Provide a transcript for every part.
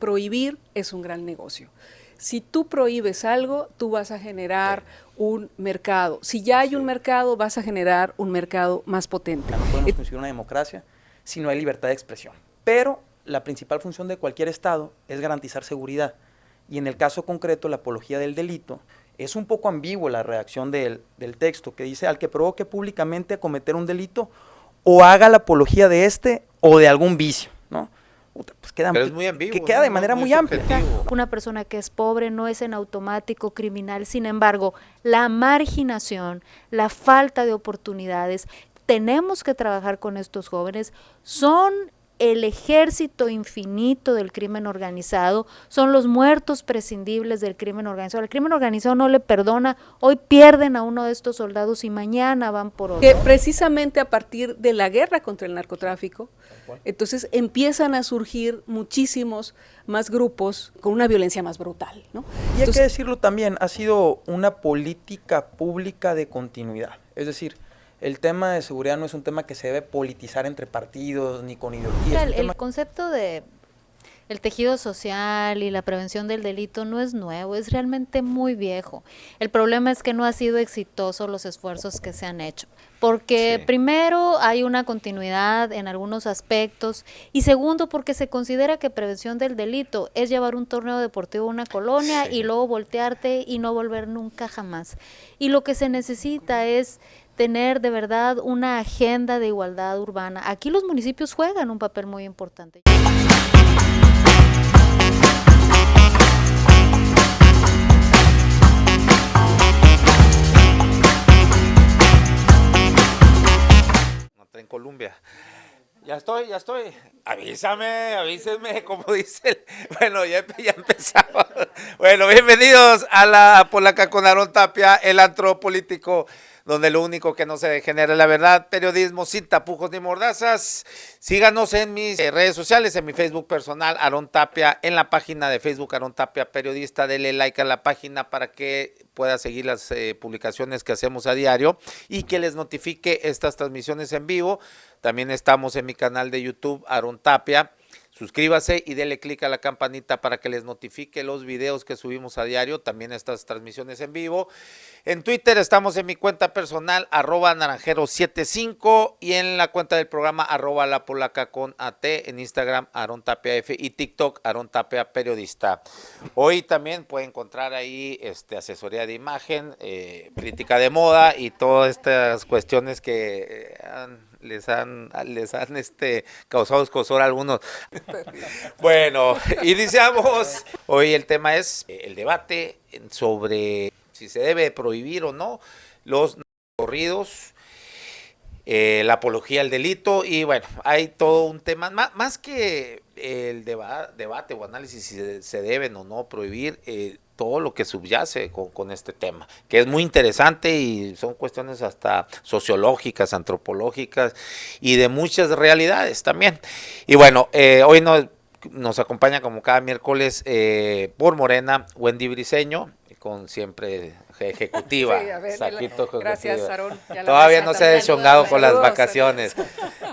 Prohibir es un gran negocio. Si tú prohíbes algo, tú vas a generar un mercado. Si ya hay un mercado, vas a generar un mercado más potente. No podemos conseguir una democracia si no hay libertad de expresión. Pero la principal función de cualquier Estado es garantizar seguridad. Y en el caso concreto, la apología del delito, es un poco ambiguo la redacción del texto, que dice al que provoque públicamente a cometer un delito o haga la apología de este o de algún vicio, ¿no? Pues queda, pero es muy ambiguo, que queda de manera muy amplia. Una persona que es pobre no es en automático criminal, sin embargo, la marginación, la falta de oportunidades, tenemos que trabajar con estos jóvenes, son el ejército infinito del crimen organizado, son los muertos prescindibles del crimen organizado. El crimen organizado no le perdona, hoy pierden a uno de estos soldados y mañana van por otro. Que precisamente a partir de la guerra contra el narcotráfico, entonces empiezan a surgir muchísimos más grupos con una violencia más brutal, ¿no? Y hay que decirlo también, ha sido una política pública de continuidad, es decir, el tema de seguridad no es un tema que se debe politizar entre partidos ni con ideologías. El concepto de el tejido social y la prevención del delito no es nuevo, es realmente muy viejo. El problema es que no ha sido exitoso los esfuerzos que se han hecho, porque primero hay una continuidad en algunos aspectos y segundo porque se considera que prevención del delito es llevar un torneo deportivo a una colonia y luego voltearte y no volver nunca jamás. Y lo que se necesita es tener de verdad una agenda de igualdad urbana. Aquí los municipios juegan un papel muy importante. En Colombia. Ya estoy. Avísenme, como dice. Bueno, ya empezamos. Bueno, bienvenidos a La Polaca con Aarón Tapia, el antro político, donde lo único que no se degenera es la verdad, periodismo sin tapujos ni mordazas. Síganos en mis redes sociales, en mi Facebook personal, Aarón Tapia, en la página de Facebook, Aarón Tapia Periodista. Dele like a la página para que pueda seguir las publicaciones que hacemos a diario y que les notifique estas transmisiones en vivo. También estamos en mi canal de YouTube, Aarón Tapia. Suscríbase y dele clic a la campanita para que les notifique los videos que subimos a diario, también estas transmisiones en vivo. En Twitter estamos en mi cuenta personal, @naranjero75, y en la cuenta del programa, @lapolaca_at, en Instagram, Aarón Tapia F, y TikTok, Aarón Tapia Periodista. Hoy también puede encontrar ahí asesoría de imagen, crítica de moda y todas estas cuestiones que les han causado escozor a algunos. Bueno, iniciamos. Hoy el tema es el debate sobre si se debe prohibir o no los corridos, la apología al delito, y bueno, hay todo un tema, más que el debate o análisis si se deben o no prohibir, todo lo que subyace con este tema, que es muy interesante y son cuestiones hasta sociológicas, antropológicas y de muchas realidades también. Y bueno, hoy nos acompaña como cada miércoles por Morena Wendy Briceño, con siempre ejecutiva. Sí, a ver, Saquito gracias, Aarón. Todavía no se ha deschongado con las vacaciones.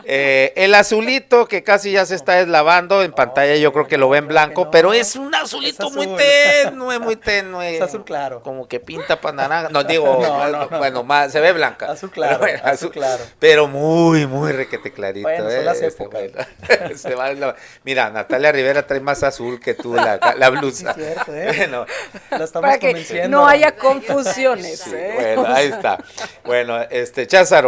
El azulito que casi ya se está deslavando en pantalla, yo creo que lo ve en blanco, no, pero es un azulito muy tenue. Es azul claro. Como que pinta para naranja. No, digo, bueno, más, se ve blanca. Azul claro, pero, bueno, azul claro. Pero muy requete clarito. Bueno, son las épocas. Mira, Natalia Rivera trae más azul que tú la blusa. Sí, cierto, Bueno, lo estamos para que no haya confusiones. Sí, bueno, ahí está. Bueno,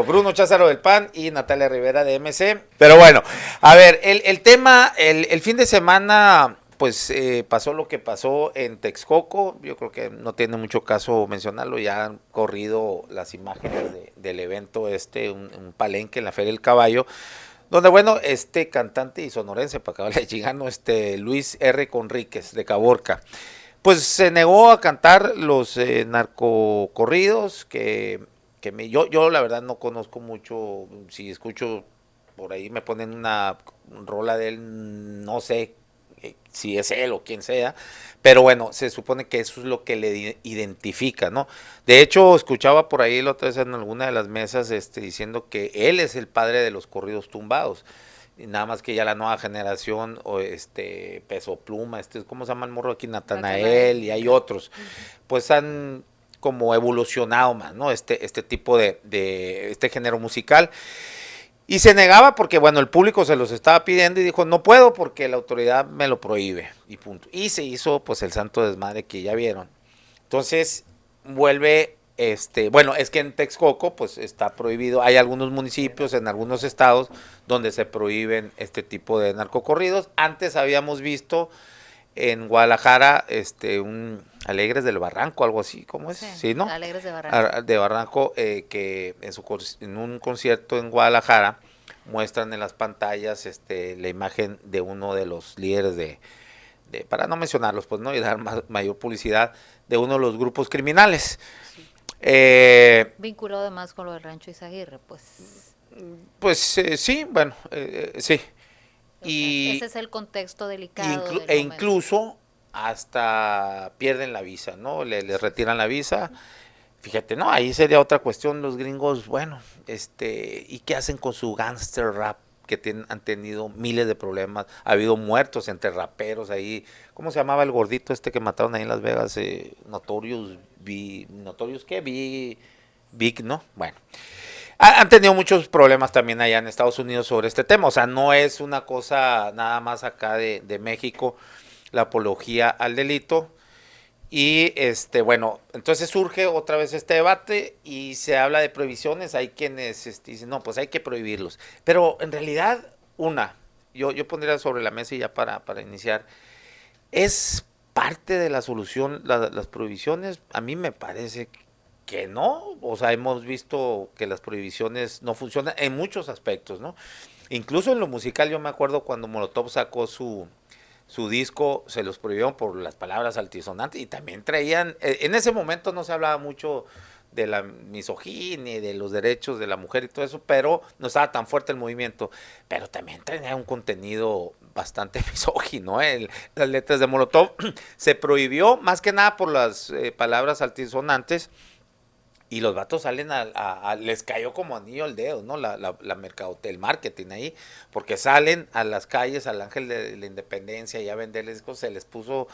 Bruno Cházaro del PAN y Natalia Rivera de MC. Pero bueno, a ver, el tema, el fin de semana, pues pasó lo que pasó en Texcoco. Yo creo que no tiene mucho caso mencionarlo, ya han corrido las imágenes del evento un palenque en la Feria del Caballo, donde bueno, cantante y sonorense, para acabarle chingando, Luis R. Conríquez de Caborca, pues se negó a cantar los narcocorridos yo la verdad no conozco mucho. Si escucho por ahí me ponen una rola de él, no sé si es él o quien sea, pero bueno, se supone que eso es lo que le identifica, ¿no? De hecho, escuchaba por ahí la otra vez en alguna de las mesas diciendo que él es el padre de los corridos tumbados. y nada más que ya la nueva generación, o Peso Pluma, ¿cómo se llama el morro aquí? Natanael, y hay otros, pues han como evolucionado más, ¿no? Este tipo de este género musical. Y se negaba porque, bueno, el público se los estaba pidiendo y dijo, no puedo porque la autoridad me lo prohíbe, y punto. Y se hizo, pues, el santo desmadre que ya vieron. Entonces, vuelve, bueno, es que en Texcoco, pues, está prohibido. Hay algunos municipios, en algunos estados, donde se prohíben este tipo de narcocorridos. Antes habíamos visto en Guadalajara, un Alegres del Barranco, algo así, ¿cómo es? Sí, ¿no? Alegres de Barranco. De Barranco, que en un concierto en Guadalajara muestran en las pantallas la imagen de uno de los líderes para no mencionarlos, pues, ¿no? Y dar mayor publicidad, de uno de los grupos criminales. Vinculado además con lo del Rancho Izaguirre, pues. Pues sí, bueno, sí. Y ese es el contexto delicado. Incluso hasta pierden la visa, ¿no? Le retiran la visa. Fíjate, ¿no? Ahí sería otra cuestión, los gringos, bueno, ¿y qué hacen con su gangster rap? Que han tenido miles de problemas, ha habido muertos entre raperos ahí. ¿Cómo se llamaba el gordito que mataron ahí en Las Vegas? Notorious Big, ¿no? Bueno. Han tenido muchos problemas también allá en Estados Unidos sobre este tema, o sea, no es una cosa nada más acá de México, la apología al delito. Y bueno, entonces surge otra vez este debate y se habla de prohibiciones. Hay quienes dicen, no, pues hay que prohibirlos. Pero en realidad, yo pondría sobre la mesa, y ya para iniciar, ¿es parte de la solución las prohibiciones? A mí me parece que no. O sea, hemos visto que las prohibiciones no funcionan en muchos aspectos, ¿no? Incluso en lo musical, yo me acuerdo cuando Molotov sacó su disco, se los prohibieron por las palabras altisonantes, y también traían, en ese momento no se hablaba mucho de la misoginia, de los derechos de la mujer y todo eso, pero no estaba tan fuerte el movimiento, pero también tenía un contenido bastante misógino, las letras de Molotov. Se prohibió más que nada por las palabras altisonantes, y los vatos salen les cayó como anillo al dedo, ¿no? La mercadotecnia, el marketing ahí, porque salen a las calles, al Ángel de la Independencia, y a venderles discos, se les puso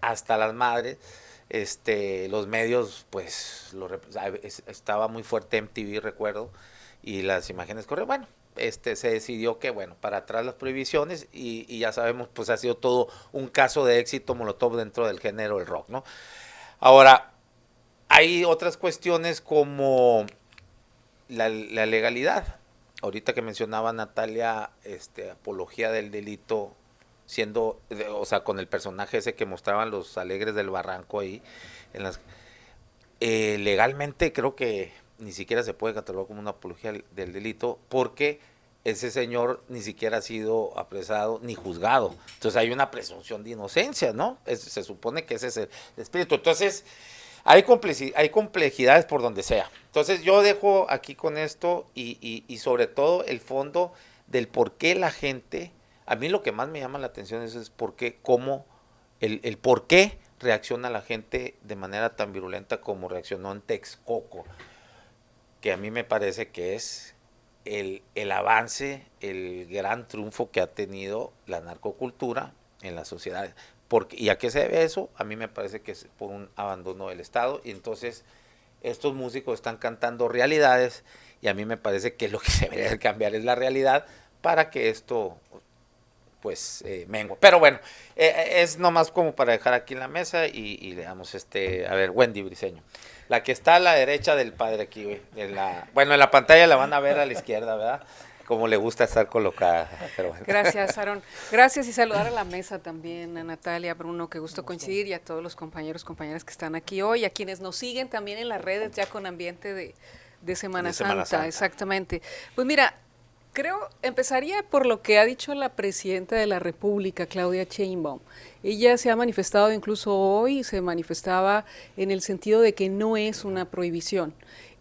hasta las madres. Los medios, pues, estaba muy fuerte MTV, recuerdo, y las imágenes corrieron. Bueno, se decidió que, bueno, para atrás las prohibiciones, y ya sabemos, pues ha sido todo un caso de éxito Molotov dentro del género del rock, ¿no? Ahora, hay otras cuestiones como la legalidad. Ahorita que mencionaba Natalia, apología del delito, siendo, o sea, con el personaje ese que mostraban los Alegres del Barranco ahí, legalmente creo que ni siquiera se puede catalogar como una apología del delito, porque ese señor ni siquiera ha sido apresado ni juzgado. Entonces hay una presunción de inocencia, ¿no? Se supone que ese es el espíritu. Entonces, hay complejidades por donde sea. Entonces yo dejo aquí con esto, y sobre todo el fondo del por qué la gente, a mí lo que más me llama la atención es el por qué reacciona la gente de manera tan virulenta como reaccionó en Texcoco, que a mí me parece que es el avance, el gran triunfo que ha tenido la narcocultura en la sociedad. ¿Y a qué se debe eso? A mí me parece que es por un abandono del Estado, y entonces estos músicos están cantando realidades, y a mí me parece que lo que se debería cambiar es la realidad para que esto, pues, mengue. Pero bueno, es nomás como para dejar aquí en la mesa, y le damos a ver, Wendy Briseño, la que está a la derecha del padre aquí, güey, bueno, en la pantalla la van a ver a la izquierda, ¿verdad? Como le gusta estar colocada. Pero bueno. Gracias, Aarón. Gracias, y saludar a la mesa también, a Natalia, a Bruno, que gusto coincidir, y a todos los compañeras que están aquí hoy, a quienes nos siguen también en las redes ya con ambiente de Semana Santa. Exactamente. Pues mira, empezaría por lo que ha dicho la presidenta de la República, Claudia Sheinbaum. Ella se ha manifestado, incluso hoy se manifestaba en el sentido de que no es una prohibición.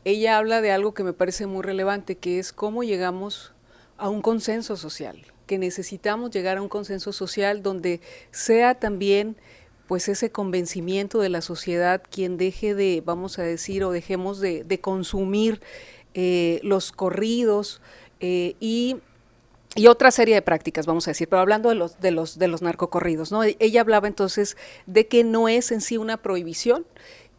Ella habla de algo que me parece muy relevante, que es cómo llegamos a un consenso social, que necesitamos llegar a un consenso social donde sea también, pues, ese convencimiento de la sociedad quien deje de, vamos a decir, o dejemos de consumir los corridos, y y otra serie de prácticas, vamos a decir, pero hablando de los narcocorridos, ¿no? Ella hablaba entonces de que no es en sí una prohibición,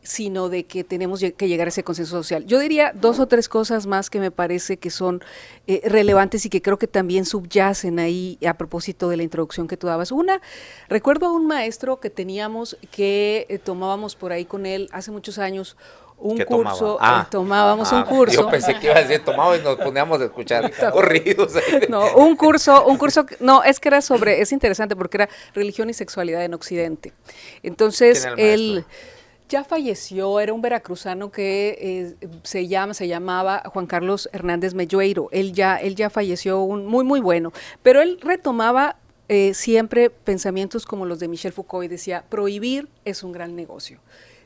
sino de que tenemos que llegar a ese consenso social. Yo diría 2 o 3 cosas más que me parece que son relevantes y que creo que también subyacen ahí a propósito de la introducción que tú dabas. Una, recuerdo a un maestro que teníamos que tomábamos por ahí con él hace muchos años un curso, tomábamos un curso. Yo pensé que iba a decir, tomábamos y nos poníamos a escuchar corridos. No, un curso, no, es que era es interesante porque era religión y sexualidad en Occidente. Entonces, él ya falleció, era un veracruzano que se llamaba Juan Carlos Hernández Mellueiro. Él ya falleció, muy bueno, pero él retomaba siempre pensamientos como los de Michel Foucault y decía, prohibir es un gran negocio.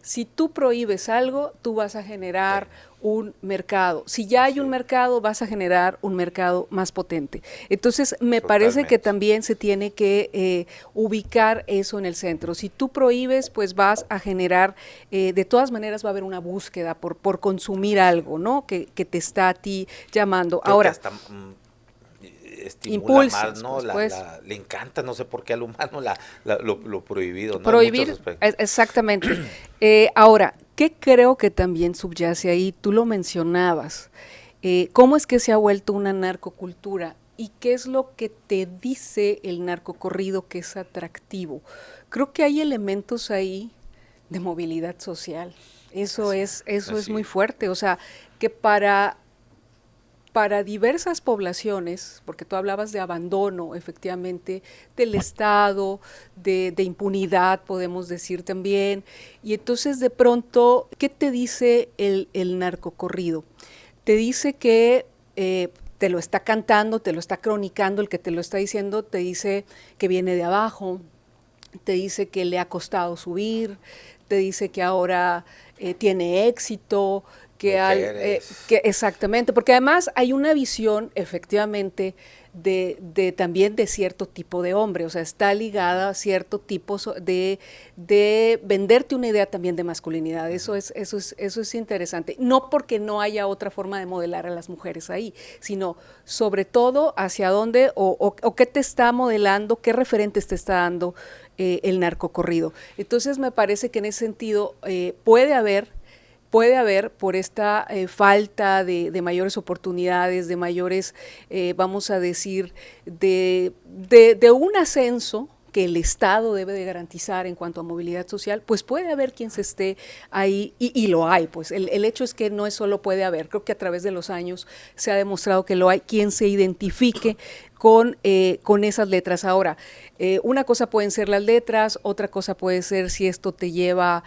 Si tú prohíbes algo, tú vas a generar un mercado. Si ya hay un mercado, vas a generar un mercado más potente. Entonces, me parece que también se tiene que ubicar eso en el centro. Si tú prohíbes, pues vas a generar, de todas maneras va a haber una búsqueda por consumir algo, ¿no? Que te está a ti llamando. Creo ahora, estimula más, ¿no? Le encanta, no sé por qué al humano lo prohibido, ¿no? Prohibir, exactamente. Ahora, ¿qué creo que también subyace ahí? Tú lo mencionabas. ¿Cómo es que se ha vuelto una narcocultura? ¿Y qué es lo que te dice el narcocorrido que es atractivo? Creo que hay elementos ahí de movilidad social. Eso es muy fuerte. O sea, que para diversas poblaciones, porque tú hablabas de abandono, efectivamente, del Estado, de impunidad, podemos decir también, y entonces de pronto, ¿qué te dice el narcocorrido? Te dice que te lo está cantando, te lo está cronicando, el que te lo está diciendo te dice que viene de abajo, te dice que le ha costado subir, te dice que ahora tiene éxito, que exactamente, porque además hay una visión efectivamente también de cierto tipo de hombre, o sea, está ligada a cierto tipo de venderte una idea también de masculinidad. Eso es interesante, no porque no haya otra forma de modelar a las mujeres ahí, sino sobre todo hacia dónde o qué te está modelando, qué referentes te está dando el narcocorrido. Entonces me parece que en ese sentido puede haber por esta falta de mayores oportunidades, de mayores, vamos a decir, de un ascenso que el Estado debe de garantizar en cuanto a movilidad social, pues puede haber quien se esté ahí, y lo hay, pues el hecho es que no es solo puede haber, creo que a través de los años se ha demostrado que lo hay, quien se identifique con esas letras. Ahora, una cosa pueden ser las letras, otra cosa puede ser si esto te lleva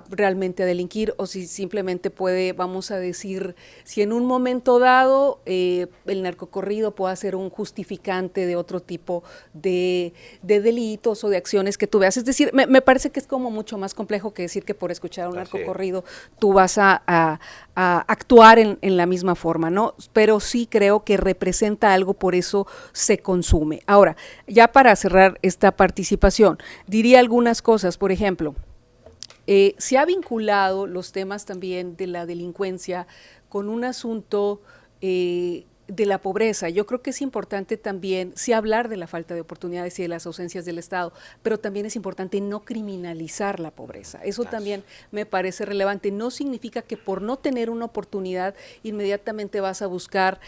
realmente a delinquir o si simplemente puede, vamos a decir, si en un momento dado el narcocorrido puede ser un justificante de otro tipo de delitos o de acciones que tú veas. Es decir, me parece que es como mucho más complejo que decir que por escuchar un narcocorrido tú vas a actuar en la misma forma, ¿no? Pero sí creo que representa algo, por eso se consume. Ahora, ya para cerrar esta participación, diría algunas cosas. Por ejemplo, se ha vinculado los temas también de la delincuencia con un asunto de la pobreza. Yo creo que es importante también, sí, hablar de la falta de oportunidades y de las ausencias del Estado, pero también es importante no criminalizar la pobreza. Eso también me parece relevante. No significa que por no tener una oportunidad inmediatamente vas a buscar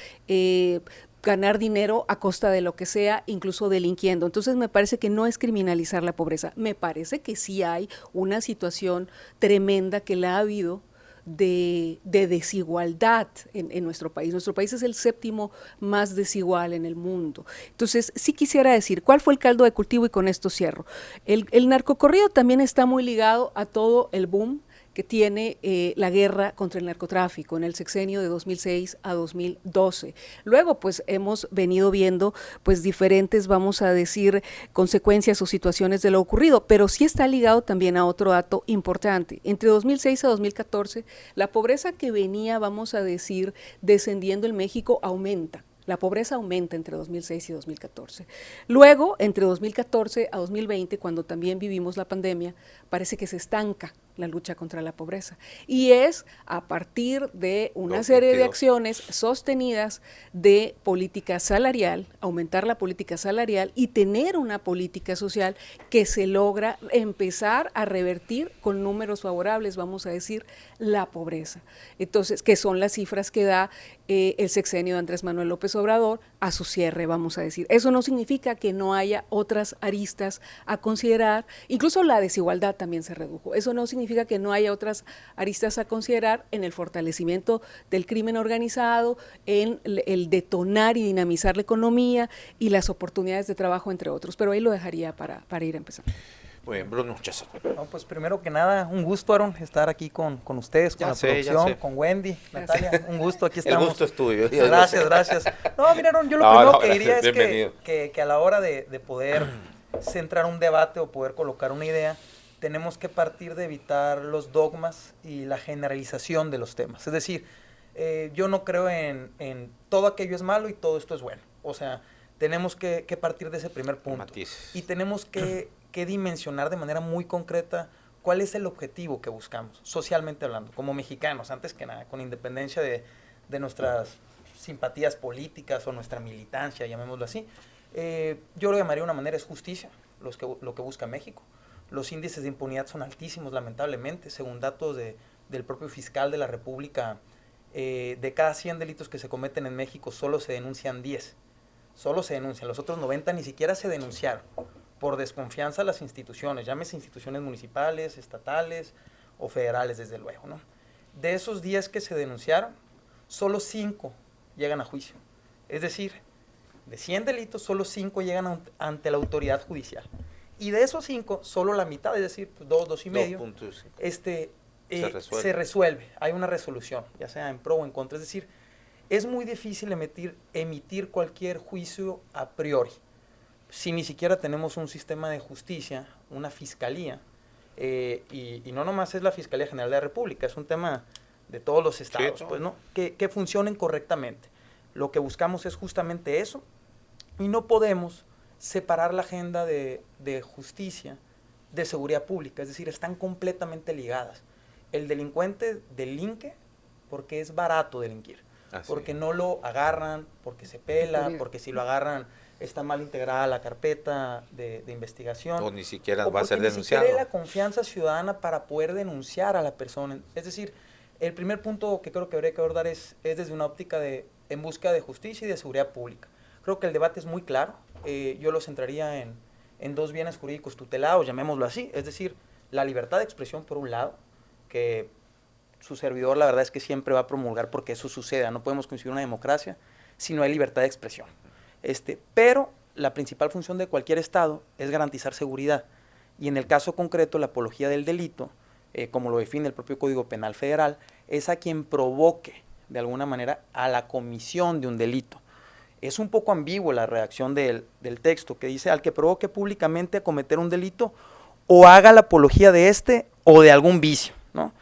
ganar dinero a costa de lo que sea, incluso delinquiendo. Entonces me parece que no es criminalizar la pobreza. Me parece que sí hay una situación tremenda que la ha habido de desigualdad en nuestro país. Nuestro país es el 7º más desigual en el mundo. Entonces, sí quisiera decir, ¿cuál fue el caldo de cultivo? Y con esto cierro. El narcocorrido también está muy ligado a todo el boom que tiene la guerra contra el narcotráfico en el sexenio de 2006 a 2012. Luego, pues, hemos venido viendo, pues, diferentes, vamos a decir, consecuencias o situaciones de lo ocurrido, pero sí está ligado también a otro dato importante. Entre 2006 a 2014, la pobreza que venía, vamos a decir, descendiendo en México aumenta. La pobreza aumenta entre 2006 y 2014. Luego, entre 2014 a 2020, cuando también vivimos la pandemia, parece que se estanca la lucha contra la pobreza. Y es a partir de una serie de acciones sostenidas de política salarial, aumentar la política salarial y tener una política social que se logra empezar a revertir con números favorables, vamos a decir, la pobreza. Entonces, que son las cifras que da el sexenio de Andrés Manuel López Obrador a su cierre, vamos a decir. Eso no significa que no haya otras aristas a considerar, incluso la desigualdad también se redujo. Eso no significa que no haya otras aristas a considerar en el fortalecimiento del crimen organizado, en el detonar y dinamizar la economía y las oportunidades de trabajo, entre otros. Pero ahí lo dejaría para ir a empezar. Muy bien, Bruno, muchas gracias. No, pues primero que nada, un gusto, Aaron, estar aquí con ustedes, con la producción, con Wendy, Natalia, un gusto, aquí estamos. El gusto es tuyo. Gracias. No, mira, Aaron, yo lo primero que diría es que a la hora de poder centrar un debate o poder colocar una idea, tenemos que partir de evitar los dogmas y la generalización de los temas. Es decir, yo no creo en todo aquello es malo y todo esto es bueno. O sea, tenemos que partir de ese primer punto. Matices. Y tenemos que dimensionar de manera muy concreta cuál es el objetivo que buscamos, socialmente hablando, como mexicanos, antes que nada, con independencia de nuestras simpatías políticas o nuestra militancia, llamémoslo así. Yo lo llamaría de una manera, es justicia, lo que busca México. Los índices de impunidad son altísimos, lamentablemente, según datos del propio fiscal de la República. De cada 100 delitos que se cometen en México, solo se denuncian 10. Solo se denuncian, los otros 90 ni siquiera se denunciaron, por desconfianza a las instituciones, llámese instituciones municipales, estatales o federales, desde luego, ¿no? De esos 10 que se denunciaron, solo 5 llegan a juicio. Es decir, de 100 delitos, solo 5 llegan ante la autoridad judicial. Y de esos 5, solo la mitad, es decir, pues 2 y medio, se resuelve. Hay una resolución, ya sea en pro o en contra. Es decir, es muy difícil emitir cualquier juicio a priori, si ni siquiera tenemos un sistema de justicia, una fiscalía, y no nomás es la Fiscalía General de la República, es un tema de todos los estados, sí, pues, ¿no? Que funcionen correctamente. Lo que buscamos es justamente eso, y no podemos separar la agenda de justicia de seguridad pública, es decir, están completamente ligadas. El delincuente delinque porque es barato delinquir, porque no lo agarran, porque se pela, porque si lo agarran está mal integrada la carpeta de investigación. O ni siquiera va a ser denunciado. Ni siquiera hay la confianza ciudadana para poder denunciar a la persona. Es decir, el primer punto que creo que habría que abordar es desde una óptica en búsqueda de justicia y de seguridad pública. Creo que el debate es muy claro. Yo lo centraría en 2 bienes jurídicos tutelados, llamémoslo así. Es decir, la libertad de expresión por un lado, que su servidor la verdad es que siempre va a promulgar porque eso suceda. No podemos construir una democracia si no hay libertad de expresión. Pero la principal función de cualquier Estado es garantizar seguridad. Y en el caso concreto, la apología del delito, como lo define el propio Código Penal Federal, es a quien provoque, de alguna manera, a la comisión de un delito. Es un poco ambiguo la redacción del texto, que dice al que provoque públicamente a cometer un delito o haga la apología de o de algún vicio, ¿no?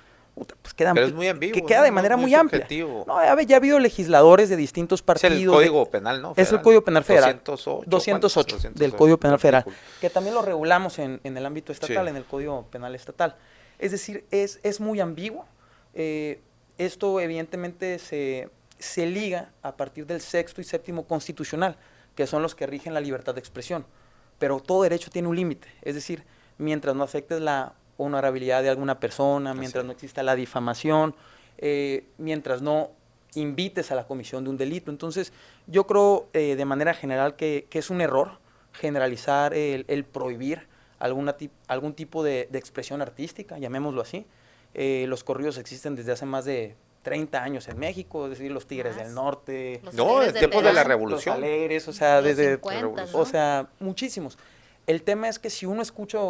Pues pero es muy ambiguo. Que queda de manera muy amplia. No, ya ha habido legisladores de distintos partidos. Es el Código Penal, ¿no? Federal. Es el Código Penal Federal. 208 del Código Penal Federal. Que también lo regulamos en el ámbito estatal, sí, en el Código Penal Estatal. Es decir, es muy ambiguo. Esto evidentemente se liga a partir del 6º y 7º constitucional, que son los que rigen la libertad de expresión. Pero todo derecho tiene un límite. Es decir, mientras no afectes la honorabilidad de alguna persona, mientras no exista la difamación, mientras no invites a la comisión de un delito. Entonces, yo creo de manera general que es un error generalizar el prohibir algún tipo de expresión artística, llamémoslo así. Los corridos existen desde hace más de 30 años en México, es decir, los Tigres del Norte. No, en tiempos de la Revolución. Los Alegres, o sea, desde 50, ¿no? O sea, muchísimos. El tema es que si uno escucha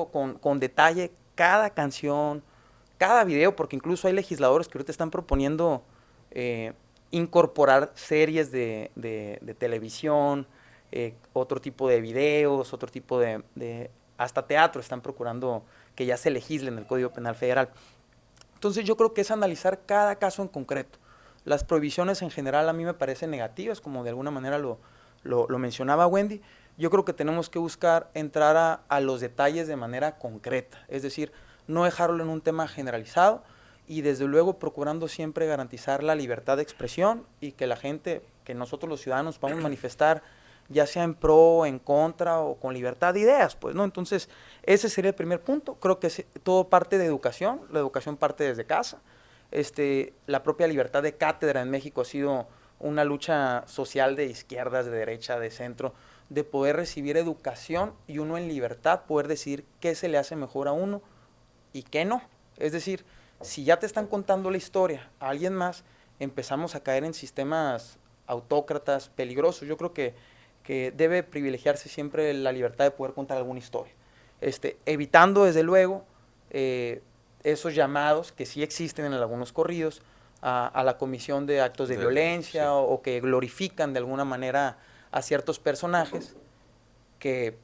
con detalle cada canción, cada video, porque incluso hay legisladores que ahorita están proponiendo incorporar series de televisión, otro tipo de videos, otro tipo de hasta teatro están procurando que ya se legisle en el Código Penal Federal. Entonces yo creo que es analizar cada caso en concreto. Las prohibiciones en general a mí me parecen negativas, como de alguna manera lo mencionaba Wendy. Yo creo que tenemos que buscar entrar a los detalles de manera concreta, es decir, no dejarlo en un tema generalizado y desde luego procurando siempre garantizar la libertad de expresión y que la gente, que nosotros los ciudadanos podamos manifestar, ya sea en pro, en contra o con libertad de ideas, pues, ¿no? Entonces, ese sería el primer punto. Creo que todo parte de educación, la educación parte desde casa. La propia libertad de cátedra en México ha sido una lucha social de izquierdas, de derecha, de centro, de poder recibir educación y uno en libertad poder decidir qué se le hace mejor a uno y qué no. Es decir, si ya te están contando la historia a alguien más, empezamos a caer en sistemas autócratas peligrosos. Yo creo que debe privilegiarse siempre la libertad de poder contar alguna historia, evitando desde luego esos llamados que sí existen en algunos corridos a la comisión de actos de violencia, sí, o que glorifican de alguna manera a ciertos personajes que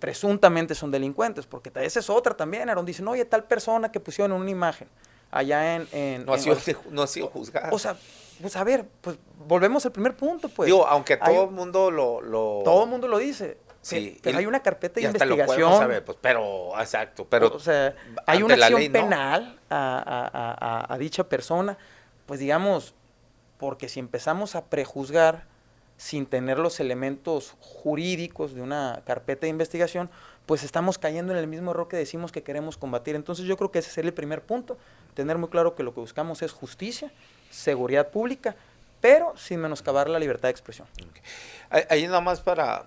presuntamente son delincuentes, porque esa es otra también, Aaron, dicen, oye, tal persona que pusieron en una imagen allá no ha sido juzgado. O sea, pues a ver, pues volvemos al primer punto, pues. Digo, aunque todo el mundo todo el mundo lo dice. Sí, pero hay una carpeta de investigación. Hasta lo podemos saber, pues, pero, exacto, pero o sea, hay una acción penal a dicha persona, pues digamos, porque si empezamos a prejuzgar sin tener los elementos jurídicos de una carpeta de investigación, pues estamos cayendo en el mismo error que decimos que queremos combatir. Entonces yo creo que ese sería el primer punto, tener muy claro que lo que buscamos es justicia, seguridad pública, pero sin menoscabar la libertad de expresión. Okay. Ahí nada más para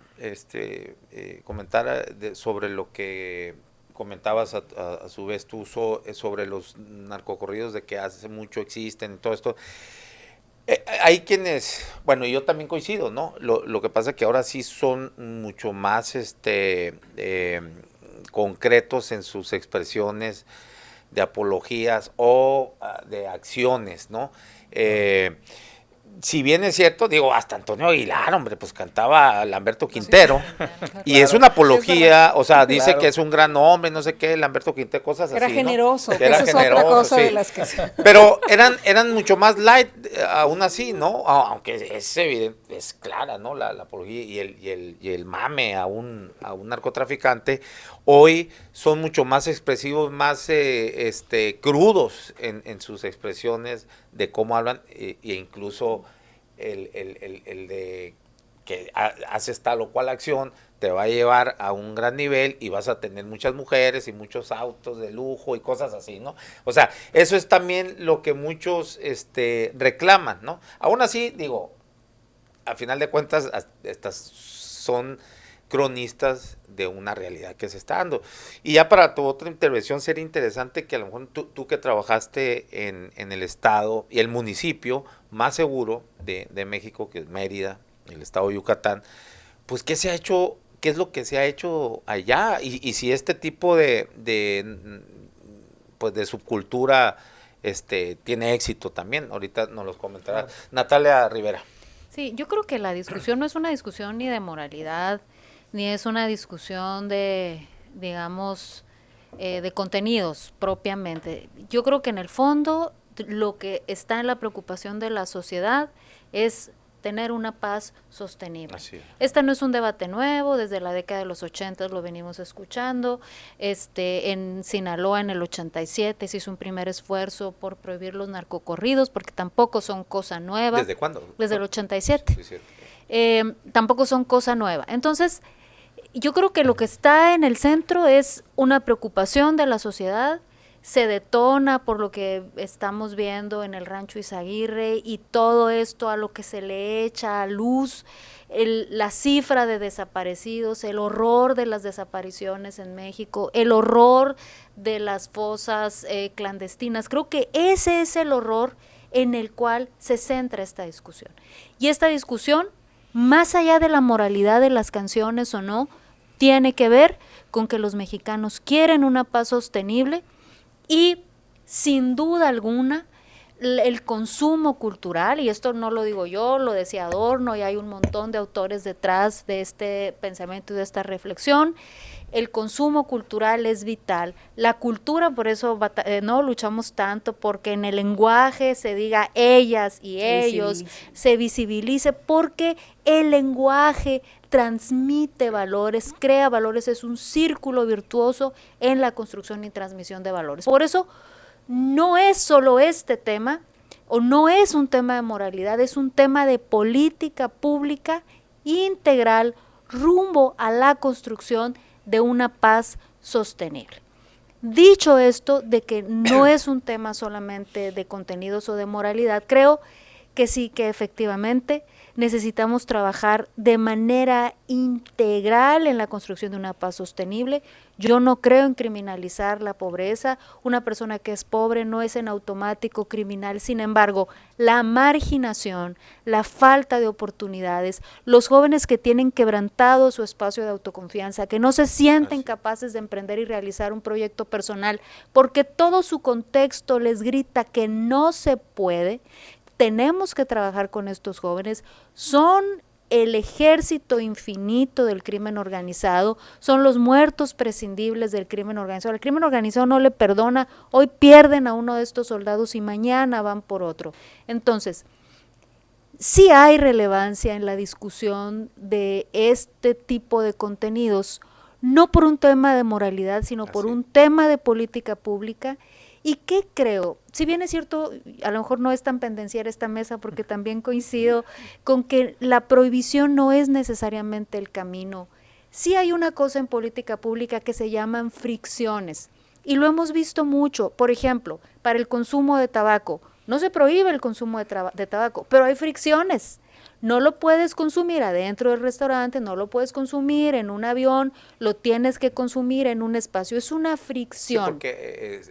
comentar sobre lo que comentabas a su vez tú sobre los narcocorridos, de que hace mucho existen y todo esto. Hay quienes, bueno, yo también coincido, ¿no? Lo que pasa es que ahora sí son mucho más concretos en sus expresiones de apologías o de acciones, ¿no? Si bien es cierto, digo, hasta Antonio Aguilar, hombre, pues cantaba Lamberto Quintero, y claro, es una apología, o sea, dice claro, que es un gran hombre, no sé qué, Lamberto Quintero, cosas era así, generoso, ¿no? que era generoso, otra cosa sí, de las que... Pero eran mucho más light, aún así, ¿no? Aunque es evidente, es clara, ¿no? La apología y el mame a un narcotraficante, hoy son mucho más expresivos, más crudos en sus expresiones de cómo hablan, e incluso el de que haces tal o cual acción te va a llevar a un gran nivel y vas a tener muchas mujeres y muchos autos de lujo y cosas así, ¿no? O sea, eso es también lo que muchos reclaman, ¿no? Aún así, digo, a final de cuentas, estas son cronistas de una realidad que se está dando. Y ya para tu otra intervención sería interesante que a lo mejor tú que trabajaste en el estado y el municipio más seguro de México, que es Mérida, el estado de Yucatán, pues qué se ha hecho, qué es lo que se ha hecho allá y si este tipo de subcultura tiene éxito también. Ahorita nos los comentará Natalia Rivera. Sí, yo creo que la discusión no es una discusión ni de moralidad, ni es una discusión de, digamos, de contenidos propiamente. Yo creo que en el fondo lo que está en la preocupación de la sociedad es tener una paz sostenible. Este no es un debate nuevo, desde la década de los 80 lo venimos escuchando. En Sinaloa en el 87 se hizo un primer esfuerzo por prohibir los narcocorridos, porque tampoco son cosa nueva. ¿Desde cuándo? Desde el 87. Sí, tampoco son cosa nueva. Entonces, yo creo que lo que está en el centro es una preocupación de la sociedad, se detona por lo que estamos viendo en el Rancho Izaguirre y todo esto a lo que se le echa a luz, la cifra de desaparecidos, el horror de las desapariciones en México, el horror de las fosas clandestinas. Creo que ese es el horror en el cual se centra esta discusión. Y esta discusión, más allá de la moralidad de las canciones o no, tiene que ver con que los mexicanos quieren una paz sostenible y sin duda alguna el consumo cultural, y esto no lo digo yo, lo decía Adorno, y hay un montón de autores detrás de este pensamiento y de esta reflexión, el consumo cultural es vital. La cultura, por eso no luchamos tanto, porque en el lenguaje se diga ellas y ellos, se visibilice, porque el lenguaje transmite valores, crea valores, es un círculo virtuoso en la construcción y transmisión de valores. Por eso no es solo este tema, o no es un tema de moralidad, es un tema de política pública integral rumbo a la construcción de una paz sostenible. Dicho esto, de que no es un tema solamente de contenidos o de moralidad, creo que sí, que efectivamente necesitamos trabajar de manera integral en la construcción de una paz sostenible. Yo no creo en criminalizar la pobreza. Una persona que es pobre no es en automático criminal. Sin embargo, la marginación, la falta de oportunidades, los jóvenes que tienen quebrantado su espacio de autoconfianza, que no se sienten capaces de emprender y realizar un proyecto personal porque todo su contexto les grita que no se puede. Tenemos que trabajar con estos jóvenes, son el ejército infinito del crimen organizado, son los muertos prescindibles del crimen organizado. El crimen organizado no le perdona, hoy pierden a uno de estos soldados y mañana van por otro. Entonces, sí hay relevancia en la discusión de este tipo de contenidos, no por un tema de moralidad, sino por un tema de política pública. ¿Y qué creo? Si bien es cierto, a lo mejor no es tan pendenciera esta mesa, porque también coincido con que la prohibición no es necesariamente el camino. Sí hay una cosa en política pública que se llaman fricciones, y lo hemos visto mucho. Por ejemplo, para el consumo de tabaco, no se prohíbe el consumo de tabaco, pero hay fricciones. No lo puedes consumir adentro del restaurante, no lo puedes consumir en un avión, lo tienes que consumir en un espacio. Es una fricción. Sí, porque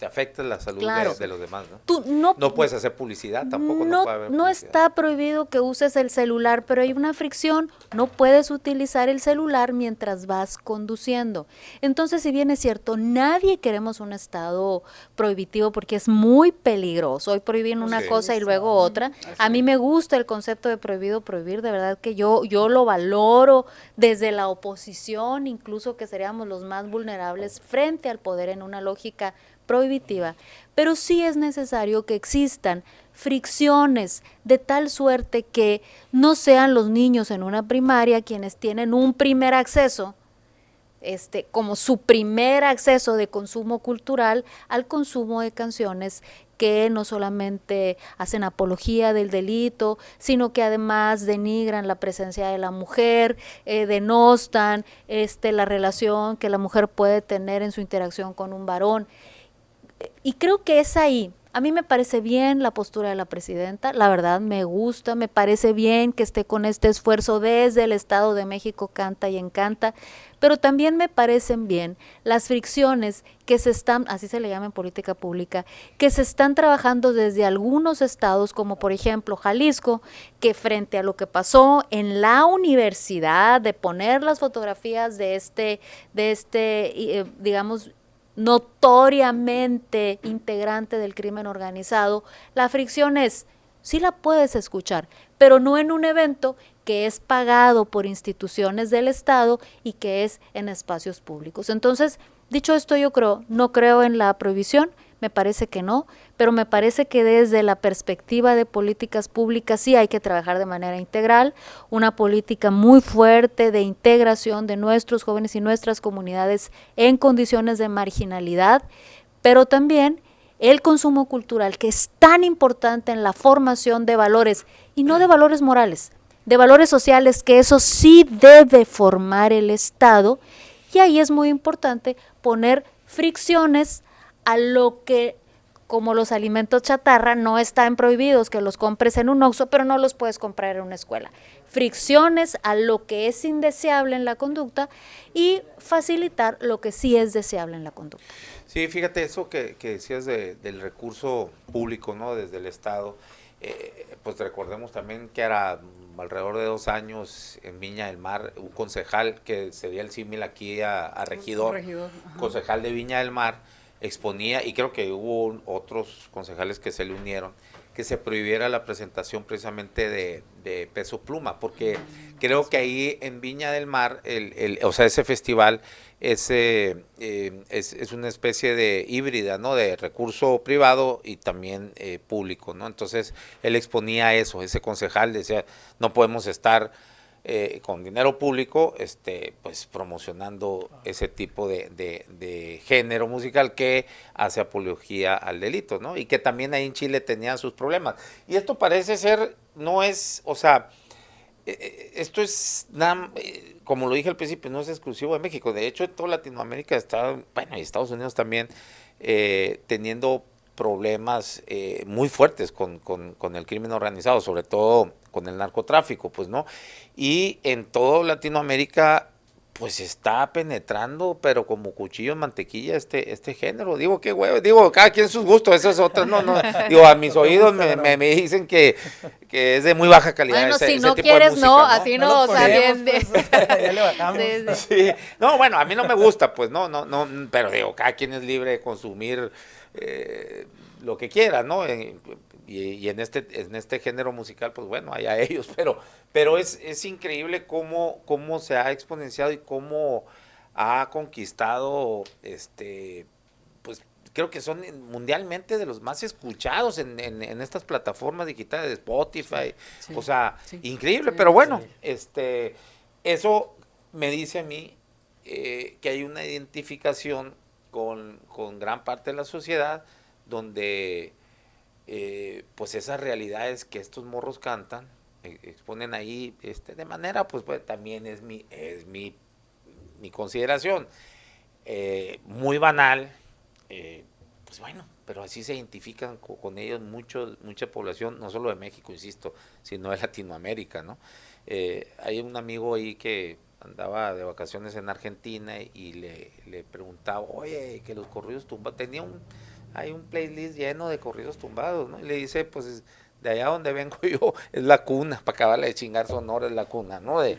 afecta la salud de los demás, ¿no? Tú no puedes hacer publicidad, tampoco no puede haber publicidad. No está prohibido que uses el celular, pero hay una fricción. No puedes utilizar el celular mientras vas conduciendo. Entonces, si bien es cierto, nadie queremos un estado prohibitivo porque es muy peligroso. Hoy prohíben una cosa y luego otra. A mí me gusta el concepto de prohibir, de verdad que yo lo valoro desde la oposición, incluso que seríamos los más vulnerables frente al poder en una lógica prohibitiva, pero sí es necesario que existan fricciones de tal suerte que no sean los niños en una primaria quienes tienen un primer acceso, como su primer acceso de consumo cultural al consumo de canciones que no solamente hacen apología del delito, sino que además denigran la presencia de la mujer, denostan la relación que la mujer puede tener en su interacción con un varón. Y creo que es ahí. A mí me parece bien la postura de la presidenta, la verdad me gusta, me parece bien que esté con este esfuerzo desde el Estado de México, canta y encanta, pero también me parecen bien las fricciones que se están, así se le llama en política pública, que se están trabajando desde algunos estados, como por ejemplo Jalisco, que frente a lo que pasó en la universidad, de poner las fotografías de digamos, notoriamente integrante del crimen organizado, la fricción es, sí la puedes escuchar, pero no en un evento que es pagado por instituciones del Estado y que es en espacios públicos. Entonces, dicho esto, no creo en la prohibición, me parece que no, pero me parece que desde la perspectiva de políticas públicas sí hay que trabajar de manera integral, una política muy fuerte de integración de nuestros jóvenes y nuestras comunidades en condiciones de marginalidad, pero también el consumo cultural, que es tan importante en la formación de valores, y no de valores morales, de valores sociales, que eso sí debe formar el Estado, y ahí es muy importante poner fricciones a lo que, como los alimentos chatarra, no están prohibidos que los compres en un Oxxo, pero no los puedes comprar en una escuela. Fricciones a lo que es indeseable en la conducta y facilitar lo que sí es deseable en la conducta. Sí, fíjate eso que decías del recurso público, ¿no? Desde el Estado. Pues recordemos también que era alrededor de 2 años en Viña del Mar, un concejal que sería el símil aquí a regidor, concejal de Viña del Mar, exponía, y creo que hubo otros concejales que se le unieron, que se prohibiera la presentación precisamente de Peso Pluma, porque creo que ahí en Viña del Mar, o sea, ese festival es una especie de híbrida, ¿no? De recurso privado y también público, ¿no? Entonces él exponía eso, ese concejal decía, no podemos estar con dinero público, pues promocionando ese tipo de género musical que hace apología al delito, ¿no? Y que también ahí en Chile tenían sus problemas. Y esto parece ser, no es, o sea, esto es, como lo dije al principio, no es exclusivo de México. De hecho, toda Latinoamérica está, bueno, y Estados Unidos también, teniendo problemas muy fuertes con el crimen organizado, sobre todo con el narcotráfico, pues, ¿no? Y en toda Latinoamérica, pues, está penetrando, pero como cuchillo en mantequilla este género. Digo, qué huevo, digo, cada quien sus gustos, eso es otro, no, digo, a mis oídos me dicen que es de muy baja calidad. Bueno, si ese no tipo quieres, de música, no, así no, o sea, bien. Ya le bajamos. Sí. No, bueno, a mí no me gusta, pues, no, pero digo, cada quien es libre de consumir lo que quiera, ¿no? Y en este género musical, pues bueno, allá ellos, pero es increíble cómo se ha exponenciado y cómo ha conquistado, pues creo que son mundialmente de los más escuchados en estas plataformas digitales de Spotify, Sí, o sea, sí, increíble, sí, pero bueno, sí. eso me dice a mí que hay una identificación con gran parte de la sociedad donde pues esas realidades que estos morros cantan, exponen ahí de manera, pues también es mi consideración, muy banal, pues bueno, pero así se identifican con ellos mucha población, no solo de México, insisto, sino de Latinoamérica, ¿no? Hay un amigo ahí que andaba de vacaciones en Argentina y le preguntaba, oye, que los corridos tumbados, hay un playlist lleno de corridos tumbados, ¿no? Y le dice, pues de allá donde vengo yo es la cuna, para acabarle de chingar Sonora es la cuna, ¿no? Del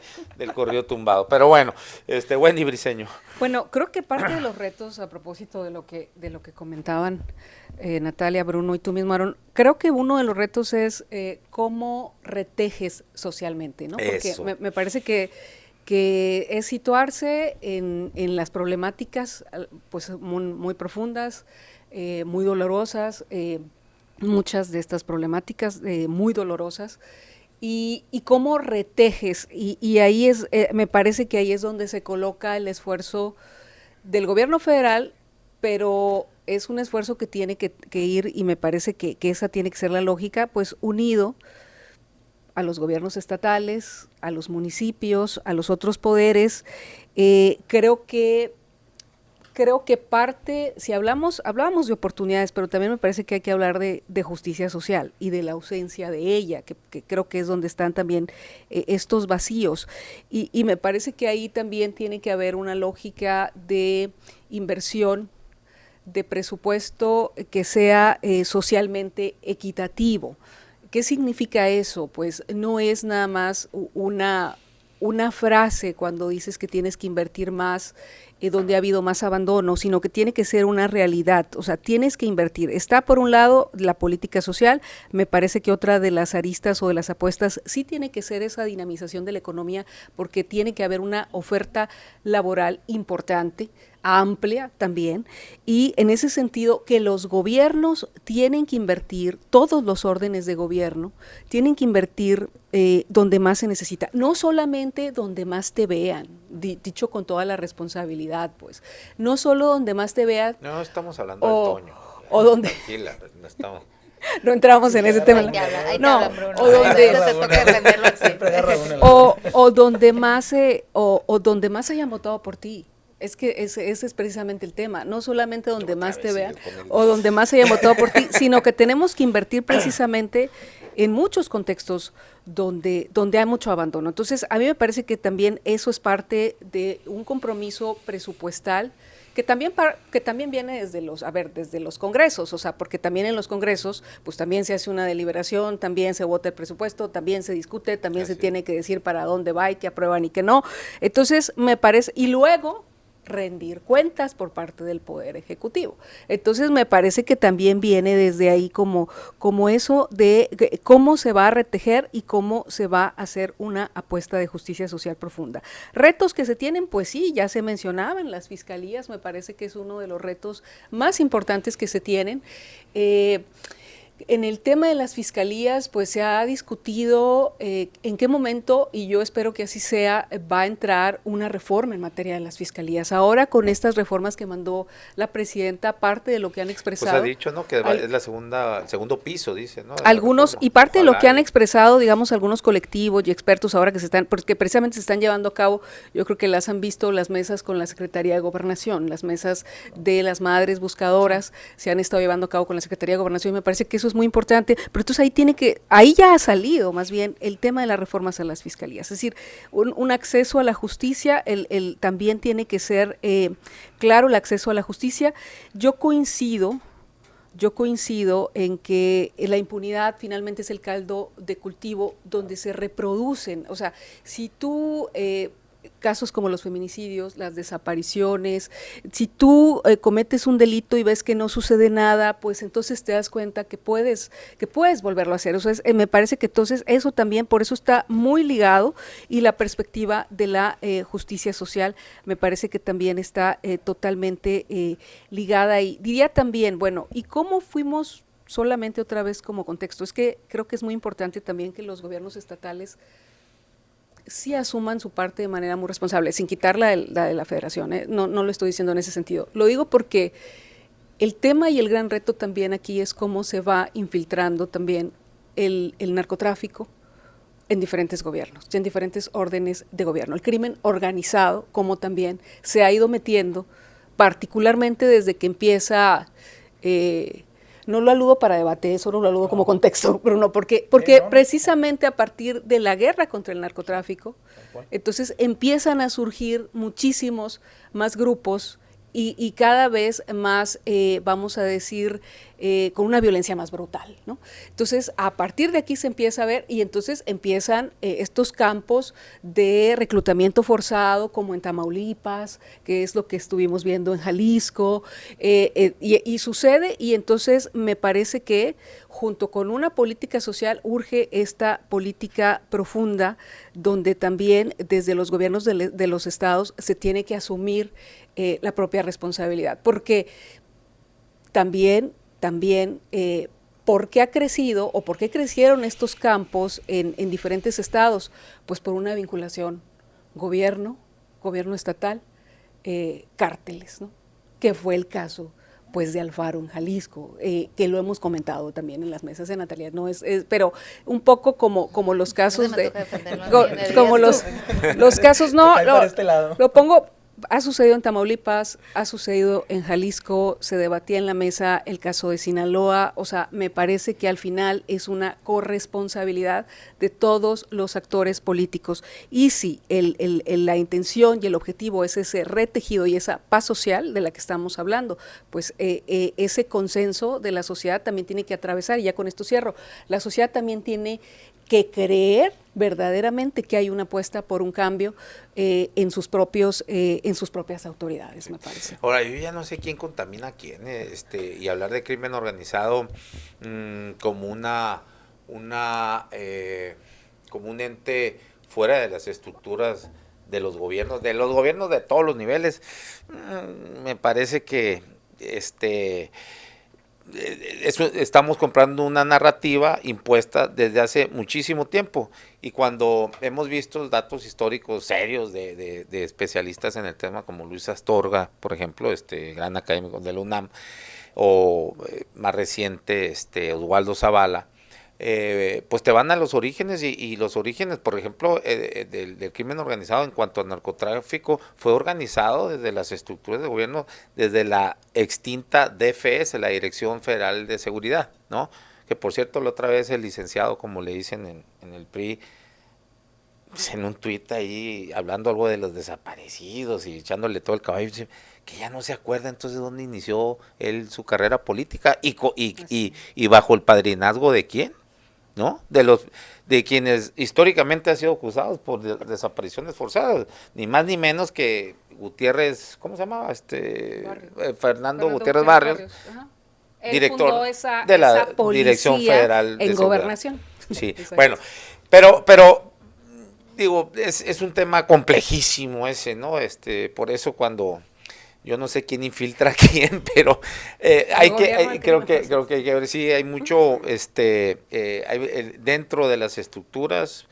corrido tumbado. Pero bueno, Wendy Briceño. Bueno, creo que parte de los retos, a propósito de lo que comentaban Natalia, Bruno y tú mismo, Aaron, creo que uno de los retos es cómo retejes socialmente, ¿no? Porque Eso. me parece que es situarse en las problemáticas pues muy profundas, muy dolorosas, muchas de estas problemáticas muy dolorosas, y cómo retejes, y ahí es, me parece que ahí es donde se coloca el esfuerzo del gobierno federal, pero es un esfuerzo que tiene que ir, y me parece que esa tiene que ser la lógica, pues unido a los gobiernos estatales, a los municipios, a los otros poderes. Creo que parte, si hablábamos de oportunidades, pero también me parece que hay que hablar de justicia social y de la ausencia de ella, que creo que es donde están también estos vacíos. Y me parece que ahí también tiene que haber una lógica de inversión, de presupuesto que sea socialmente equitativo. ¿Qué significa eso? Pues no es nada más una frase cuando dices que tienes que invertir más donde ha habido más abandono, sino que tiene que ser una realidad, o sea, tienes que invertir. Está por un lado la política social, me parece que otra de las aristas o de las apuestas sí tiene que ser esa dinamización de la economía, porque tiene que haber una oferta laboral importante, amplia también, y en ese sentido que los gobiernos tienen que invertir, todos los órdenes de gobierno tienen que invertir donde más se necesita, no solamente donde más te vean, dicho con toda la responsabilidad, pues, no solo donde más te vean. No estamos hablando del Toño. O donde... Tranquila, no estamos... No entramos en ese tema. Ahí te No, hablan, Bruno. o donde... Te toca defenderlo así. O donde más o donde más hayan votado por ti. Es que ese es precisamente el tema, no solamente donde más te vean o donde más hayan votado por ti, sino que tenemos que invertir precisamente en muchos contextos donde hay mucho abandono. Entonces, a mí me parece que también eso es parte de un compromiso presupuestal que también viene desde los congresos, o sea, porque también en los congresos, pues también se hace una deliberación, también se vota el presupuesto, también se discute, también se tiene que decir para dónde va y qué aprueban y qué no. Entonces, me parece, y luego rendir cuentas por parte del Poder Ejecutivo. Entonces me parece que también viene desde ahí como eso de cómo se va a retejer y cómo se va a hacer una apuesta de justicia social profunda. Retos que se tienen, pues sí, ya se mencionaban, las fiscalías me parece que es uno de los retos más importantes que se tienen. En el tema de las fiscalías, pues se ha discutido en qué momento, y yo espero que así sea, va a entrar una reforma en materia de las fiscalías. Ahora, con estas reformas que mandó la presidenta, parte de lo que han expresado. Pues ha dicho, ¿no? Que es el segundo piso, dice, ¿no? Algunos, y parte de lo que han expresado, digamos, algunos colectivos y expertos ahora que se están, porque precisamente se están llevando a cabo, yo creo que las han visto las mesas con la Secretaría de Gobernación, las mesas de las madres buscadoras se han estado llevando a cabo con la Secretaría de Gobernación, y me parece que eso es muy importante, pero entonces ahí ya ha salido más bien el tema de las reformas a las fiscalías, es decir, un acceso a la justicia, también tiene que ser claro el acceso a la justicia. Yo coincido en que la impunidad finalmente es el caldo de cultivo donde se reproducen, o sea, si tú casos como los feminicidios, las desapariciones, si tú cometes un delito y ves que no sucede nada, pues entonces te das cuenta que puedes volverlo a hacer. O sea, me parece que entonces eso también, por eso está muy ligado, y la perspectiva de la justicia social me parece que también está totalmente ligada. Y diría también, bueno, ¿y cómo fuimos solamente otra vez como contexto? Es que creo que es muy importante también que los gobiernos estatales sí asuman su parte de manera muy responsable, sin quitar la de la federación, no lo estoy diciendo en ese sentido. Lo digo porque el tema y el gran reto también aquí es cómo se va infiltrando también el narcotráfico en diferentes gobiernos, en diferentes órdenes de gobierno. El crimen organizado, como también se ha ido metiendo, particularmente desde que empieza... no lo aludo para debate, eso no lo aludo como contexto, Bruno, porque precisamente a partir de la guerra contra el narcotráfico, entonces empiezan a surgir muchísimos más grupos y cada vez más, vamos a decir, con una violencia más brutal, ¿no? Entonces, a partir de aquí se empieza a ver, y entonces empiezan estos campos de reclutamiento forzado, como en Tamaulipas, que es lo que estuvimos viendo en Jalisco, y sucede, y entonces me parece que junto con una política social urge esta política profunda, donde también desde los gobiernos de los estados se tiene que asumir la propia responsabilidad, porque también ¿por qué ha crecido o por qué crecieron estos campos en diferentes estados? Pues por una vinculación gobierno estatal, cárteles, ¿no? Que fue el caso pues de Alfaro en Jalisco, que lo hemos comentado también en las mesas de Natalia, no pero un poco como los casos como los casos, no, lo pongo. Ha sucedido en Tamaulipas, ha sucedido en Jalisco, se debatía en la mesa el caso de Sinaloa, o sea, me parece que al final es una corresponsabilidad de todos los actores políticos. Y si la intención y el objetivo es ese retejido y esa paz social de la que estamos hablando, pues ese consenso de la sociedad también tiene que atravesar, y ya con esto cierro, la sociedad también tiene que creer verdaderamente que hay una apuesta por un cambio en sus propias autoridades, me parece. Ahora, yo ya no sé quién contamina a quién, y hablar de crimen organizado como como un ente fuera de las estructuras de los gobiernos de todos los niveles, me parece que estamos comprando una narrativa impuesta desde hace muchísimo tiempo, y cuando hemos visto datos históricos serios de especialistas en el tema como Luis Astorga, por ejemplo, gran académico de la UNAM, o más reciente Oswaldo Zavala, pues te van a los orígenes, y los orígenes, por ejemplo, del crimen organizado en cuanto al narcotráfico fue organizado desde las estructuras de gobierno, desde la extinta DFS, la Dirección Federal de Seguridad, ¿no? Que por cierto, la otra vez el licenciado, como le dicen en el PRI, pues en un tuit ahí hablando algo de los desaparecidos y echándole todo el caballo, que ya no se acuerda entonces dónde inició él su carrera política y bajo el padrinazgo de quién. ¿no? De quienes históricamente han sido acusados por desapariciones forzadas, ni más ni menos que Gutiérrez, ¿cómo se llamaba? Fernando Gutiérrez Barrios, director de la Dirección Federal en Gobernación. Sí, bueno, pero digo, es un tema complejísimo ese, ¿no? Por eso cuando yo no sé quién infiltra a quién, pero creo que hay que ver si hay mucho, dentro de las estructuras,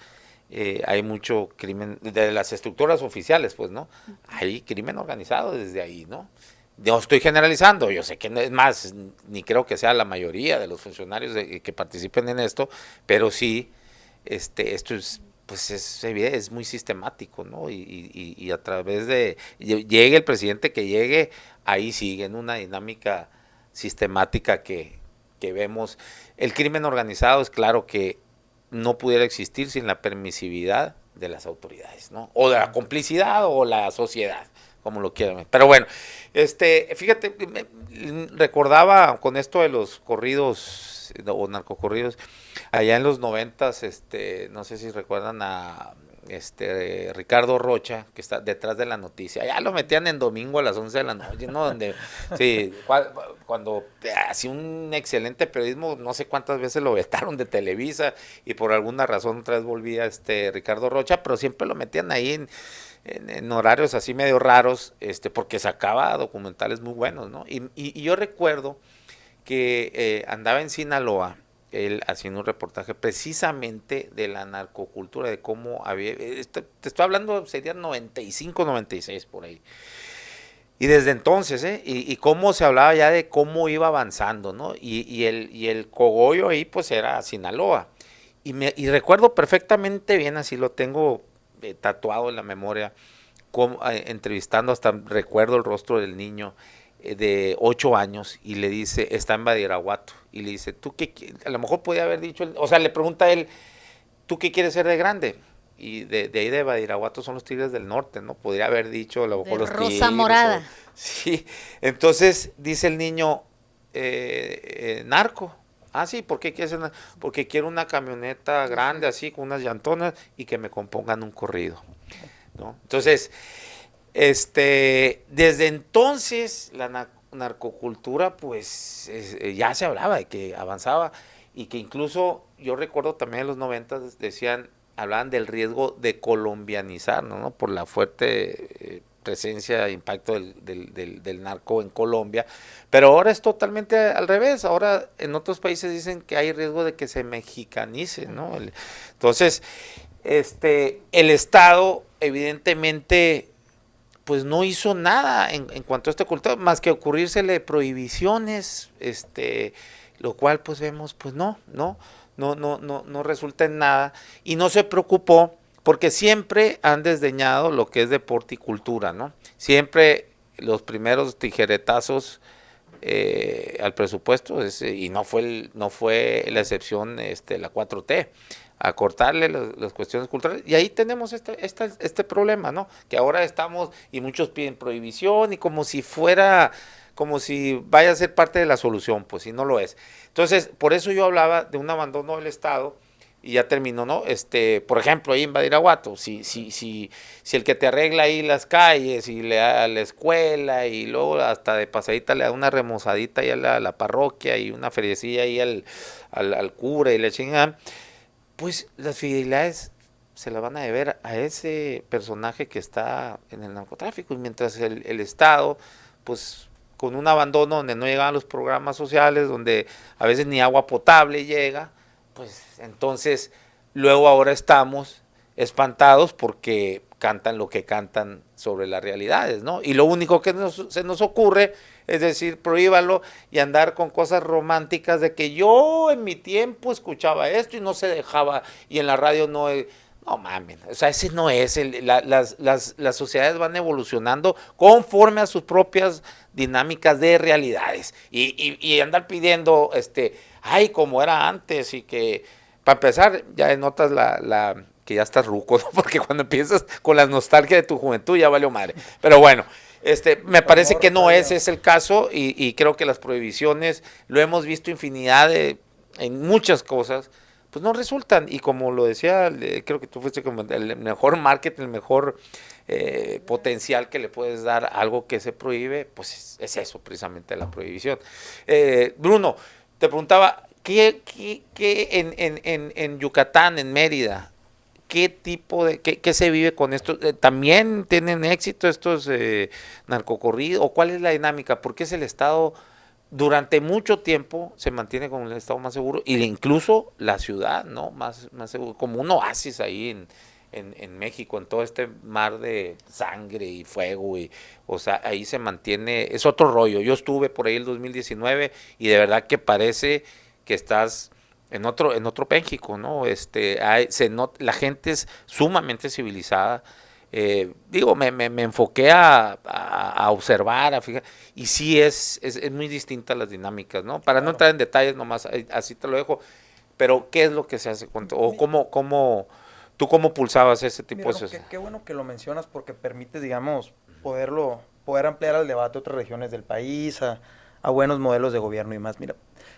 hay mucho crimen, de las estructuras oficiales, pues, ¿no? Hay crimen organizado desde ahí, ¿no? No estoy generalizando, yo sé que no es más, ni creo que sea la mayoría de los funcionarios que participen en esto, pero sí, esto es, pues es muy sistemático, ¿no? Y a través de, llegue el presidente que llegue, ahí sigue en una dinámica sistemática que vemos. El crimen organizado es claro que no pudiera existir sin la permisividad de las autoridades, ¿no? O de la complicidad o la sociedad, como lo quieran. Pero bueno, fíjate, recordaba con esto de los corridos o narcocorridos, allá en los 90s, no sé si recuerdan a Ricardo Rocha, que está detrás de la noticia. Ya lo metían en domingo a las 11 de la noche, ¿no? Donde, sí, cuando hacía un excelente periodismo, no sé cuántas veces lo vetaron de Televisa y por alguna razón otra vez volvía Ricardo Rocha, pero siempre lo metían ahí en horarios así medio raros, porque sacaba documentales muy buenos, ¿no? Y yo recuerdo que andaba en Sinaloa, él haciendo un reportaje precisamente de la narcocultura, de cómo había, te estoy hablando, sería 95, 96 por ahí. Y desde entonces, y cómo se hablaba ya de cómo iba avanzando, ¿no? Y el cogollo ahí pues era Sinaloa. Y recuerdo perfectamente bien, así lo tengo tatuado en la memoria, entrevistando, hasta recuerdo el rostro del niño de 8 años, y le dice, está en Badiraguato, y le dice, ¿tú qué? A lo mejor podía haber dicho, o sea, le pregunta a él, ¿tú qué quieres ser de grande? Y de ahí de Badiraguato son los Tigres del Norte, ¿no? Podría haber dicho a lo mejor los Tigres. Rosa Morada. Sí, entonces dice el niño, narco. Ah, sí, ¿por qué quieres ser narco? Porque quiero una camioneta grande así, con unas llantonas, y que me compongan un corrido, ¿no? Entonces, desde entonces la narcocultura pues ya se hablaba de que avanzaba, y que incluso yo recuerdo también en los 90 hablaban del riesgo de colombianizar, ¿no? Por la fuerte presencia e impacto del narco en Colombia, pero ahora es totalmente al revés. Ahora en otros países dicen que hay riesgo de que se mexicanice, ¿no? Entonces, el Estado evidentemente pues no hizo nada en cuanto a esta cultura, más que ocurrírsele prohibiciones, lo cual pues vemos, pues no resulta en nada, y no se preocupó, porque siempre han desdeñado lo que es deporte y cultura, ¿no? Siempre los primeros tijeretazos al presupuesto, y no fue la excepción la 4T, a cortarle las cuestiones culturales, y ahí tenemos este problema, ¿no? Que ahora estamos, y muchos piden prohibición, y como si vaya a ser parte de la solución, pues, y no lo es. Entonces, por eso yo hablaba de un abandono del Estado, y ya terminó, ¿no? Por ejemplo, ahí en Badiraguato, si el que te arregla ahí las calles, y le da a la escuela, y luego hasta de pasadita le da una remozadita ahí a la parroquia, y una feriecilla ahí al cura, y la chingada, pues las fidelidades se la van a deber a ese personaje que está en el narcotráfico, y mientras el Estado, pues, con un abandono donde no llegan los programas sociales, donde a veces ni agua potable llega, pues entonces luego ahora estamos espantados porque cantan lo que cantan sobre las realidades, ¿no? Y lo único que se nos ocurre es decir, prohíbalo, y andar con cosas románticas de que yo en mi tiempo escuchaba esto y no se dejaba, y en la radio no... No mames, o sea, ese no es, las sociedades van evolucionando conforme a sus propias dinámicas de realidades, y andar pidiendo, ay, como era antes, y que, para empezar, ya notas que ya estás ruco, ¿no? Porque cuando empiezas con la nostalgia de tu juventud ya valió madre, pero bueno, me parece que no ese es el caso, y creo que las prohibiciones, lo hemos visto infinidad en muchas cosas, pues no resultan. Y como lo decía, creo que tú fuiste como el mejor marketing, el mejor potencial que le puedes dar a algo que se prohíbe, pues es eso precisamente la prohibición. Bruno, te preguntaba, ¿qué en Yucatán, en Mérida, qué tipo de, qué se vive con esto? ¿También tienen éxito estos narcocorridos? ¿O cuál es la dinámica? ¿Por qué es el Estado durante mucho tiempo se mantiene como el Estado más seguro? Y incluso la ciudad, ¿no? Más seguro, como un oasis ahí en México, en todo este mar de sangre y fuego, o sea, ahí se mantiene, es otro rollo. Yo estuve por ahí el 2019 y de verdad que parece que estás en otro México, ¿no? La gente es sumamente civilizada. Digo, me enfoqué a observar, a fijar, y sí es muy distinta las dinámicas, ¿no? Para no entrar en detalles nomás, así te lo dejo, pero ¿qué es lo que se hace? ¿O tú cómo pulsabas ese tipo de cosas? Qué bueno que lo mencionas porque permite, digamos, poder ampliar el debate a otras regiones del país, a buenos modelos de gobierno y más. Mira,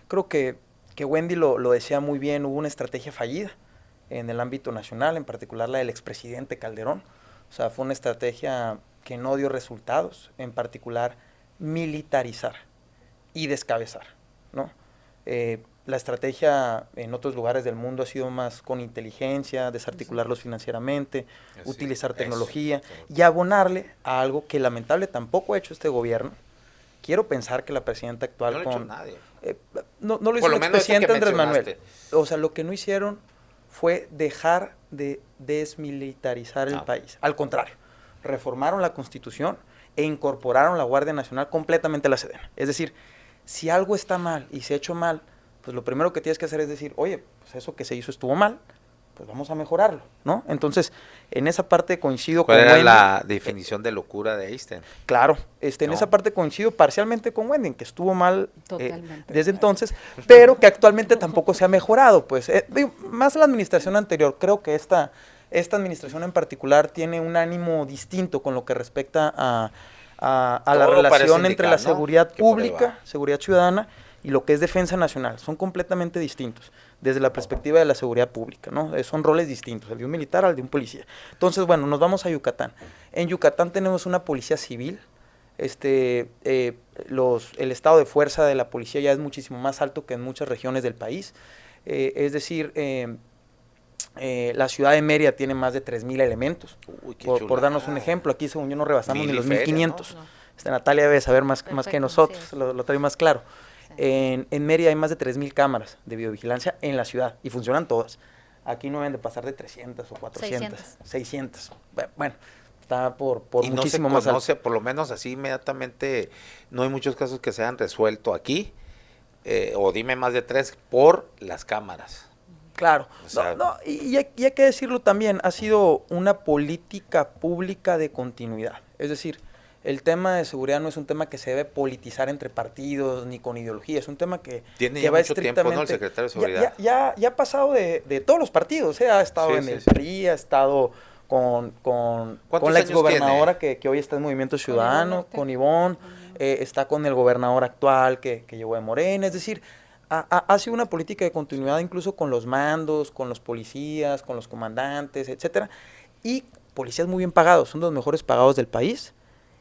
creo que Wendy lo decía muy bien, hubo una estrategia fallida en el ámbito nacional, en particular la del expresidente Calderón. O sea, fue una estrategia que no dio resultados, en particular militarizar y descabezar, ¿no? La estrategia en otros lugares del mundo ha sido más con inteligencia, desarticularlos financieramente, utilizar tecnología y abonarle a algo que lamentable tampoco ha hecho este gobierno. Quiero pensar que la presidenta actual no lo hizo nadie. No lo hizo el expresidente Andrés Manuel. O sea, lo que no hicieron fue dejar de desmilitarizar el país. Al contrario, reformaron la Constitución e incorporaron la Guardia Nacional completamente a la Sedena. Es decir, si algo está mal y se ha hecho mal, pues lo primero que tienes que hacer es decir, oye, pues eso que se hizo estuvo mal, pues vamos a mejorarlo, ¿no? Entonces, en esa parte coincido con Wendy. ¿Cuál era la definición de locura de Einstein? Claro, en esa parte coincido parcialmente con Wendy, en que estuvo mal desde entonces, pero que actualmente tampoco se ha mejorado, pues, más la administración anterior. Creo que esta administración en particular tiene un ánimo distinto con lo que respecta a la relación entre la seguridad pública, seguridad ciudadana, y lo que es defensa nacional. Son completamente distintos desde la perspectiva de la seguridad pública, ¿no? Son roles distintos, el de un militar al de un policía. Entonces, bueno, nos vamos a Yucatán. En Yucatán tenemos una policía civil. El estado de fuerza de la policía ya es muchísimo más alto que en muchas regiones del país. Es decir, la ciudad de Mérida tiene más de 3,000 elementos. Por darnos un ejemplo, aquí según yo no rebasamos ni los 1,500. ¿No? Natalia debe saber más que nosotros, sí. Lo trae más claro. En Mérida hay más de 3,000 cámaras de videovigilancia en la ciudad y funcionan todas. Aquí no deben de pasar de 300 o 400, 600. Bueno, está por muchísimo más alto. No se conoce, por lo menos así inmediatamente, no hay muchos casos que se hayan resuelto aquí, o dime más de 3, por las cámaras. Claro, o sea, y hay que decirlo también, ha sido una política pública de continuidad. Es decir, el tema de seguridad no es un tema que se debe politizar entre partidos ni con ideología, es un tema que va mucho tiempo, ¿no? El secretario de Seguridad. Ya ha pasado de todos los partidos, ha estado en el PRI, ha estado con la exgobernadora que hoy está en Movimiento Ciudadano, con Ivonne, está con el gobernador actual que llegó de Morena, es decir, ha sido una política de continuidad incluso con los mandos, con los policías, con los comandantes, etcétera, y policías muy bien pagados, son los mejores pagados del país.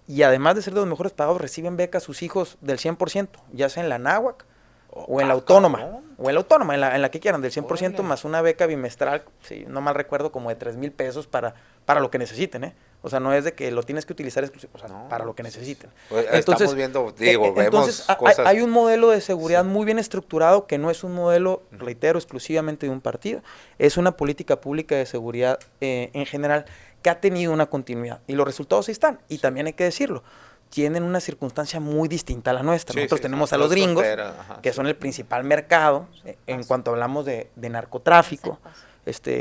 Y además de ser de los mejores pagados, reciben becas sus hijos del 100%, ya sea en la Náhuac o en la Autónoma, en la que quieran, del 100%, más una beca bimestral, si no mal recuerdo, como de 3,000 pesos para lo que necesiten, O sea, no es de que lo tienes que utilizar exclusivo, o sea, para lo que necesiten. Pues estamos viendo, vemos cosas. Hay un modelo de seguridad muy bien estructurado que no es un modelo, reitero, exclusivamente de un partido, es una política pública de seguridad en general que ha tenido una continuidad y los resultados ahí están, y también hay que decirlo, tienen una circunstancia muy distinta a la nuestra. Nosotros tenemos a los gringos, que son el principal mercado en cuanto hablamos de narcotráfico.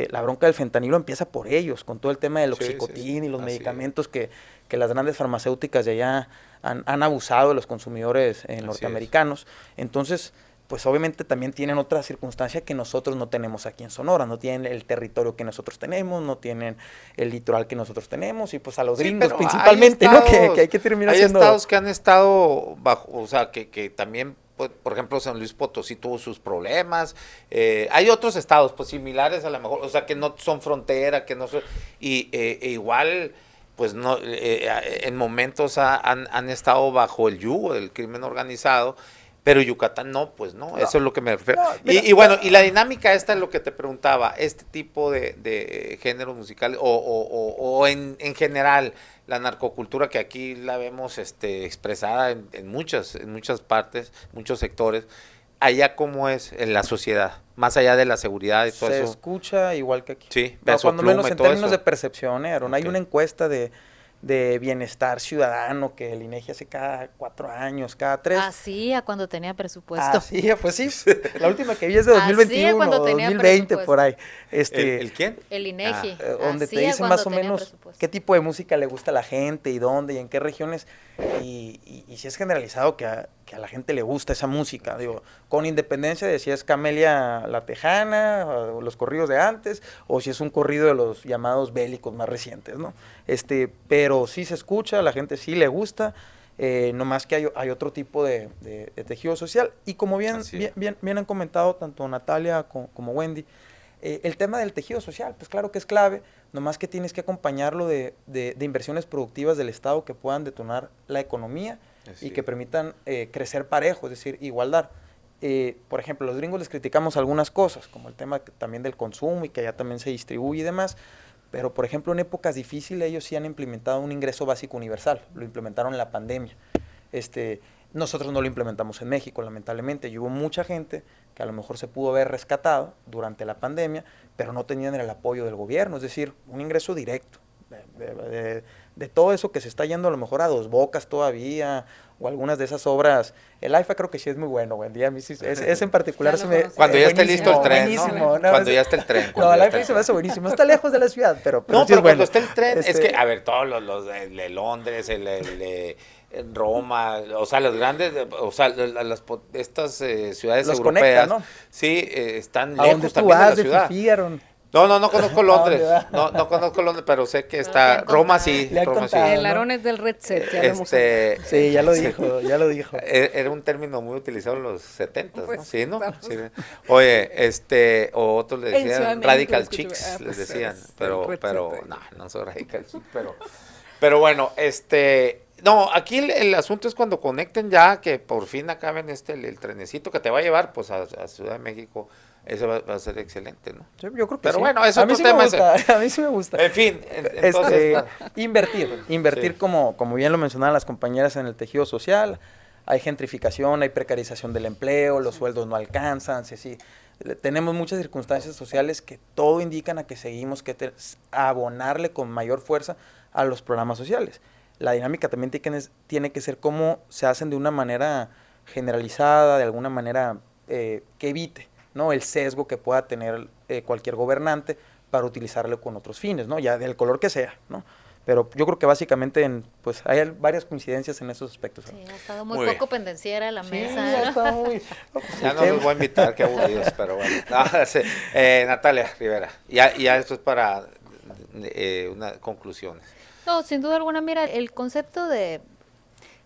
La bronca del fentanilo empieza por ellos, con todo el tema del oxicotín y los medicamentos que las grandes farmacéuticas de allá han abusado de los consumidores norteamericanos. Entonces, pues obviamente también tienen otra circunstancia que nosotros no tenemos aquí en Sonora, no tienen el territorio que nosotros tenemos, no tienen el litoral que nosotros tenemos, y pues a los gringos principalmente, estados, ¿no? Que hay que terminar hay siendo... estados que han estado bajo, o sea, que también por ejemplo, San Luis Potosí tuvo sus problemas, hay otros estados pues similares a lo mejor, o sea, que no son frontera, que no son, igual, pues no, en momentos han estado bajo el yugo del crimen organizado, pero Yucatán no, pues no, eso es lo que me refiero. Y bueno, y la dinámica esta es lo que te preguntaba, este tipo de géneros musicales, o en general, la narcocultura que aquí la vemos expresada en muchas partes, muchos sectores, allá cómo es en la sociedad, más allá de la seguridad y todo eso. Se escucha igual que aquí. Sí, cuando menos en términos eso. de percepción, Aaron. Okay. Hay una encuesta de bienestar ciudadano que el INEGI hace cada 4 años, cada 3. Hacía cuando tenía presupuesto. Hacía, pues sí. La última que vi es de 2021 o 2020, por ahí. ¿El quién? El INEGI. Donde te dicen más o menos qué tipo de música le gusta a la gente y dónde y en qué regiones. Y si es generalizado que a la gente le gusta esa música, digo, con independencia de si es Camelia la Tejana, o los corridos de antes, o si es un corrido de los llamados bélicos más recientes, ¿no? Pero sí se escucha, a la gente sí le gusta, nomás que hay otro tipo de tejido social. Y como bien han comentado tanto Natalia como Wendy, el tema del tejido social, pues claro que es clave, nomás que tienes que acompañarlo de inversiones productivas del Estado que puedan detonar la economía y que permitan crecer parejo, es decir, igualdad. Por ejemplo, los gringos les criticamos algunas cosas, como el tema también del consumo y que allá también se distribuye y demás, pero por ejemplo en épocas difíciles ellos sí han implementado un ingreso básico universal, lo implementaron en la pandemia. Nosotros no lo implementamos en México, lamentablemente, y hubo mucha gente que a lo mejor se pudo haber rescatado durante la pandemia, pero no tenían el apoyo del gobierno, es decir, un ingreso directo de todo eso que se está yendo a lo mejor a Dos Bocas todavía, o algunas de esas obras. El AIFA creo que sí es muy bueno, Wendy, a mí sí, ese en particular se me... Cuando ya esté listo el tren, ¿no? Cuando ya esté el tren. No, el AIFA se me hace buenísimo, está lejos de la ciudad, pero no, sí pero es bueno. cuando esté el tren, es que, a ver, todos los de Londres, en Roma, o sea, los grandes, o sea, estas ciudades los europeas, conecta, ¿no? Sí, están ¿A lejos también de la ciudad. Fijaron? No conozco Londres, no conozco Londres, pero sé que está, Roma sí, Roma sí. El Aarón es del Red Set, ya lo hemos hablado. Sí, ya lo dijo. Era un término muy utilizado en los 70, pues, ¿no? Sí, ¿no? Sí. Oye, o otros le decían Radical Chicks, les decían, pero no soy Radical Chicks, pero bueno, no, aquí el asunto es cuando conecten ya, que por fin acaben el trenecito que te va a llevar pues a Ciudad de México, eso va a ser excelente, ¿no? Yo creo que pero sí. Bueno, eso a mí sí me gusta, a mí sí me gusta. En fin, entonces... Invertir sí. como bien lo mencionaban las compañeras en el tejido social, hay gentrificación, hay precarización del empleo, los sueldos no alcanzan, sí. Tenemos muchas circunstancias sociales que todo indican a que seguimos que abonarle con mayor fuerza a los programas sociales. La dinámica también tiene que ser cómo se hacen de una manera generalizada, de alguna manera que evite, ¿no?, el sesgo que pueda tener cualquier gobernante para utilizarlo con otros fines, ¿no?, ya del color que sea, ¿no? Pero yo creo que básicamente pues hay varias coincidencias en esos aspectos. Sí, ha estado muy poco pendenciera la mesa. Ya está muy... Ya no los voy a invitar, qué aburridos, pero bueno. No, sí. Natalia Rivera, ya esto es para unas conclusiones. No, sin duda alguna, mira, el concepto de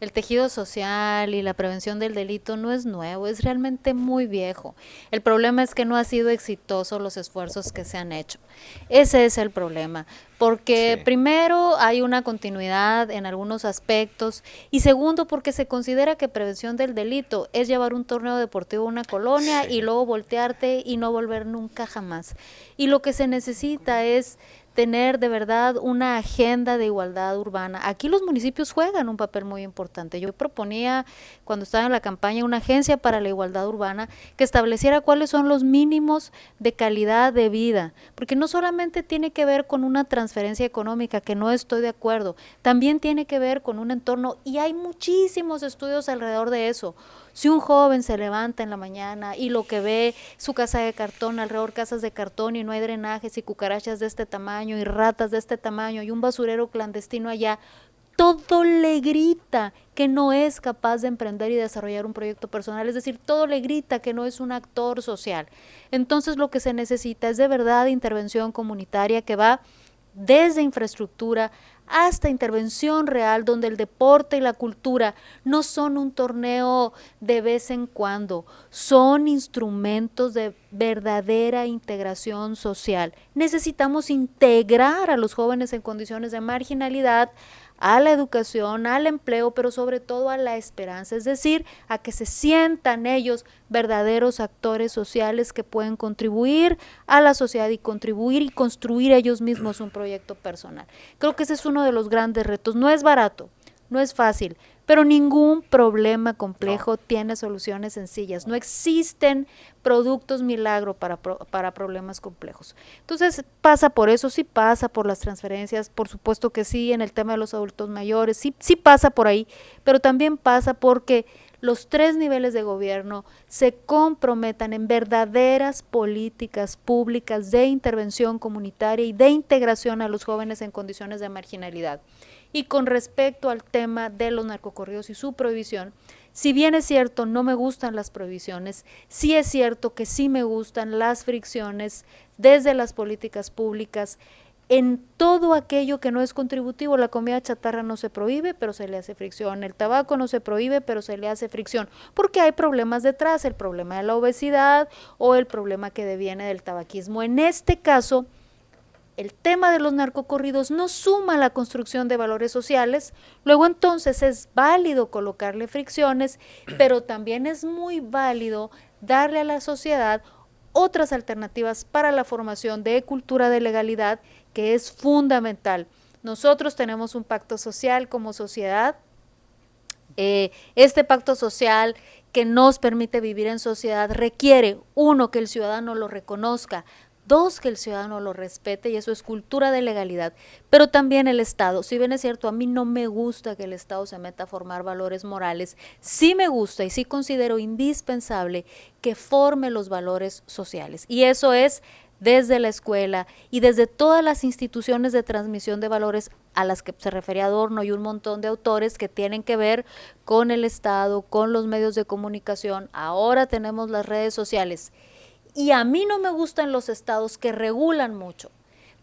el tejido social y la prevención del delito no es nuevo, es realmente muy viejo. El problema es que no ha sido exitoso los esfuerzos que se han hecho. Ese es el problema, porque primero hay una continuidad en algunos aspectos y segundo porque se considera que prevención del delito es llevar un torneo deportivo a una colonia y luego voltearte y no volver nunca jamás. Y lo que se necesita es tener de verdad una agenda de igualdad urbana. Aquí los municipios juegan un papel muy importante. Yo proponía cuando estaba en la campaña una agencia para la igualdad urbana que estableciera cuáles son los mínimos de calidad de vida, porque no solamente tiene que ver con una transferencia económica, que no estoy de acuerdo, también tiene que ver con un entorno y hay muchísimos estudios alrededor de eso. Si un joven se levanta en la mañana y lo que ve su casa de cartón, alrededor casas de cartón y no hay drenajes y cucarachas de este tamaño y ratas de este tamaño y un basurero clandestino allá, todo le grita que no es capaz de emprender y desarrollar un proyecto personal, es decir, todo le grita que no es un actor social. Entonces lo que se necesita es de verdad intervención comunitaria que va desde infraestructura hasta intervención real, donde el deporte y la cultura no son un torneo de vez en cuando, son instrumentos de verdadera integración social. Necesitamos integrar a los jóvenes en condiciones de marginalidad a la educación, al empleo, pero sobre todo a la esperanza, es decir, a que se sientan ellos verdaderos actores sociales que pueden contribuir a la sociedad y contribuir y construir ellos mismos un proyecto personal. Creo que ese es uno de los grandes retos. No es barato, no es fácil, pero ningún problema complejo tiene soluciones sencillas. No existen productos milagro para problemas complejos. Entonces pasa por eso, sí pasa por las transferencias, por supuesto que sí, en el tema de los adultos mayores, sí pasa por ahí, pero también pasa porque los 3 niveles de gobierno se comprometan en verdaderas políticas públicas de intervención comunitaria y de integración a los jóvenes en condiciones de marginalidad. Y con respecto al tema de los narcocorridos y su prohibición, si bien es cierto, no me gustan las prohibiciones, sí es cierto que sí me gustan las fricciones desde las políticas públicas en todo aquello que no es contributivo. La comida chatarra no se prohíbe, pero se le hace fricción. El tabaco no se prohíbe, pero se le hace fricción, porque hay problemas detrás, el problema de la obesidad o el problema que deviene del tabaquismo. En este caso, el tema de los narcocorridos no suma a la construcción de valores sociales, luego entonces es válido colocarle fricciones, pero también es muy válido darle a la sociedad otras alternativas para la formación de cultura de legalidad, que es fundamental. Nosotros tenemos un pacto social como sociedad, este pacto social que nos permite vivir en sociedad requiere, 1, que el ciudadano lo reconozca, 2, que el ciudadano lo respete, y eso es cultura de legalidad, pero también el Estado. Si bien es cierto, a mí no me gusta que el Estado se meta a formar valores morales, sí me gusta y sí considero indispensable que forme los valores sociales, y eso es desde la escuela y desde todas las instituciones de transmisión de valores a las que se refería Adorno y un montón de autores que tienen que ver con el Estado, con los medios de comunicación. Ahora tenemos las redes sociales. Y a mí no me gustan los estados que regulan mucho,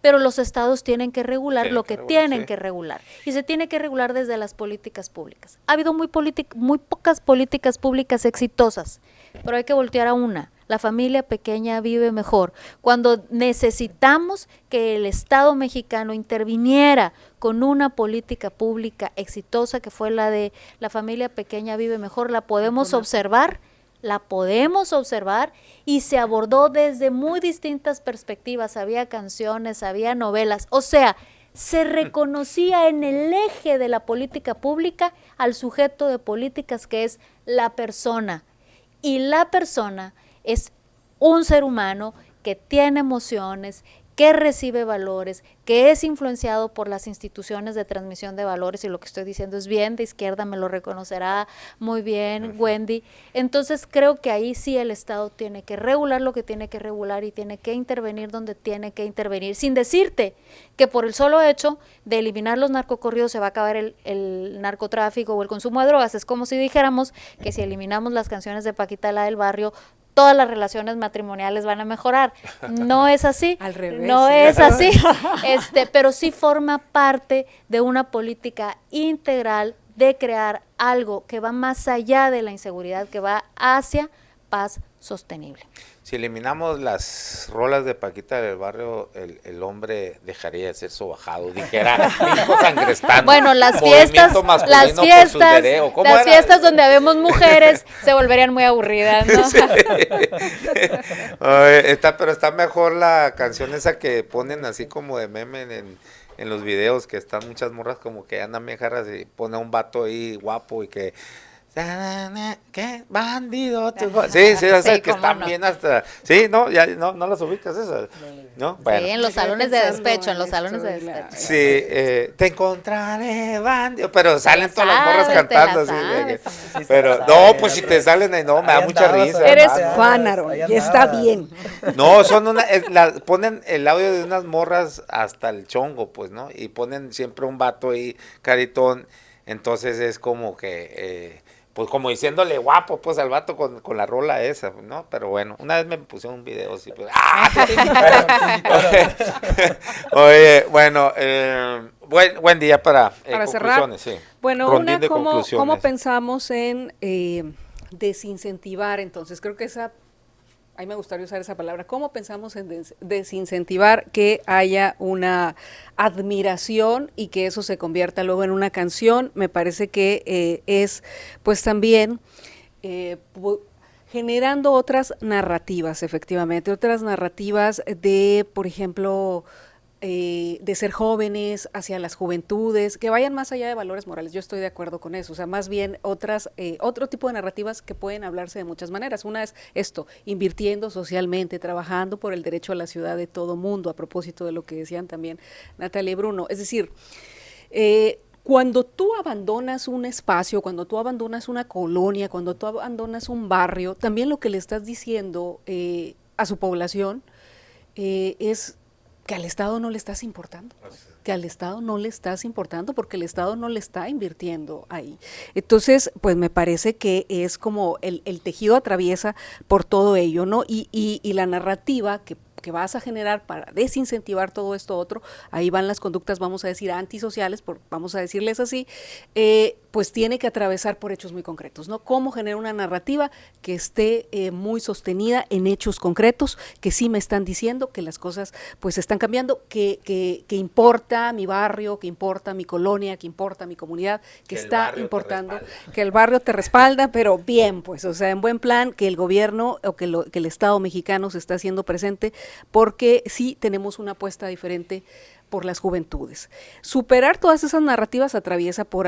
pero los estados tienen que regular lo que tienen que regular, y se tiene que regular desde las políticas públicas. Ha habido muy pocas políticas públicas exitosas, pero hay que voltear a una. La familia pequeña vive mejor. Cuando necesitamos que el Estado mexicano interviniera con una política pública exitosa, que fue la de la familia pequeña vive mejor, la podemos observar y se abordó desde muy distintas perspectivas. Había canciones, había novelas, o sea, se reconocía en el eje de la política pública al sujeto de políticas, que es la persona, y la persona es un ser humano que tiene emociones, que recibe valores, que es influenciado por las instituciones de transmisión de valores, y lo que estoy diciendo es bien de izquierda, me lo reconocerá muy bien Wendy. Entonces creo que ahí sí el Estado tiene que regular lo que tiene que regular y tiene que intervenir donde tiene que intervenir, sin decirte que por el solo hecho de eliminar los narcocorridos se va a acabar el narcotráfico o el consumo de drogas. Es como si dijéramos que si eliminamos las canciones de Paquita la del Barrio, todas las relaciones matrimoniales van a mejorar. No es así. Al revés. No es así. Pero sí forma parte de una política integral de crear algo que va más allá de la inseguridad, que va hacia paz sostenible. Si eliminamos las rolas de Paquita del Barrio, el hombre dejaría de ser sobajado, dijera, hijo sangrestano. Bueno, las fiestas donde habemos mujeres se volverían muy aburridas, ¿no? Sí. Pero está mejor la canción esa que ponen así como de meme en los videos, que están muchas morras como que andan viejarras y pone a un vato ahí guapo y que... ¿Qué? Bandido. Sí, o sea, que están no. bien hasta... Sí, no, ya no las ubicas esas, ¿no? Bueno. Sí, en los salones de despecho, Sí, te encontraré, bandido, pero salen todas las morras cantando así. Pero, no, pues si te salen ahí, no, me da mucha risa. Eres fan, Aaron, y está bien. No, ponen el audio de unas morras hasta el chongo, pues, ¿no? Y ponen siempre un vato ahí, caritón, entonces es como que... pues como diciéndole guapo, pues al vato con la rola esa, ¿no? Pero bueno, una vez me pusieron un video así, pues, Oye, bueno, buen día para cerrar. Sí. Bueno, ¿cómo pensamos en desincentivar? Entonces, creo que ahí me gustaría usar esa palabra. ¿Cómo pensamos en desincentivar que haya una admiración y que eso se convierta luego en una canción? Me parece que es, pues también, generando otras narrativas, efectivamente, otras narrativas de, por ejemplo, de ser jóvenes hacia las juventudes, que vayan más allá de valores morales. Yo estoy de acuerdo con eso, o sea, más bien otro tipo de narrativas que pueden hablarse de muchas maneras. Una es esto, invirtiendo socialmente, trabajando por el derecho a la ciudad de todo mundo, a propósito de lo que decían también Natalia y Bruno. Es decir, cuando tú abandonas un espacio, cuando tú abandonas una colonia, cuando tú abandonas un barrio, también lo que le estás diciendo a su población es que al Estado no le estás importando, que al Estado no le estás importando porque el Estado no le está invirtiendo ahí. Entonces, pues me parece que es como el tejido atraviesa por todo ello, ¿no? Y la narrativa que vas a generar para desincentivar todo esto otro, ahí van las conductas, vamos a decir, antisociales, vamos a decirles así, pues tiene que atravesar por hechos muy concretos, ¿no? Cómo generar una narrativa que esté muy sostenida en hechos concretos, que sí me están diciendo que las cosas pues están cambiando, que importa mi barrio, que importa mi colonia, que importa mi comunidad, que está importando, que el barrio te respalda, pero bien, pues, o sea, en buen plan, que el gobierno o que el Estado mexicano se está haciendo presente, porque sí tenemos una apuesta diferente por las juventudes. Superar todas esas narrativas atraviesa por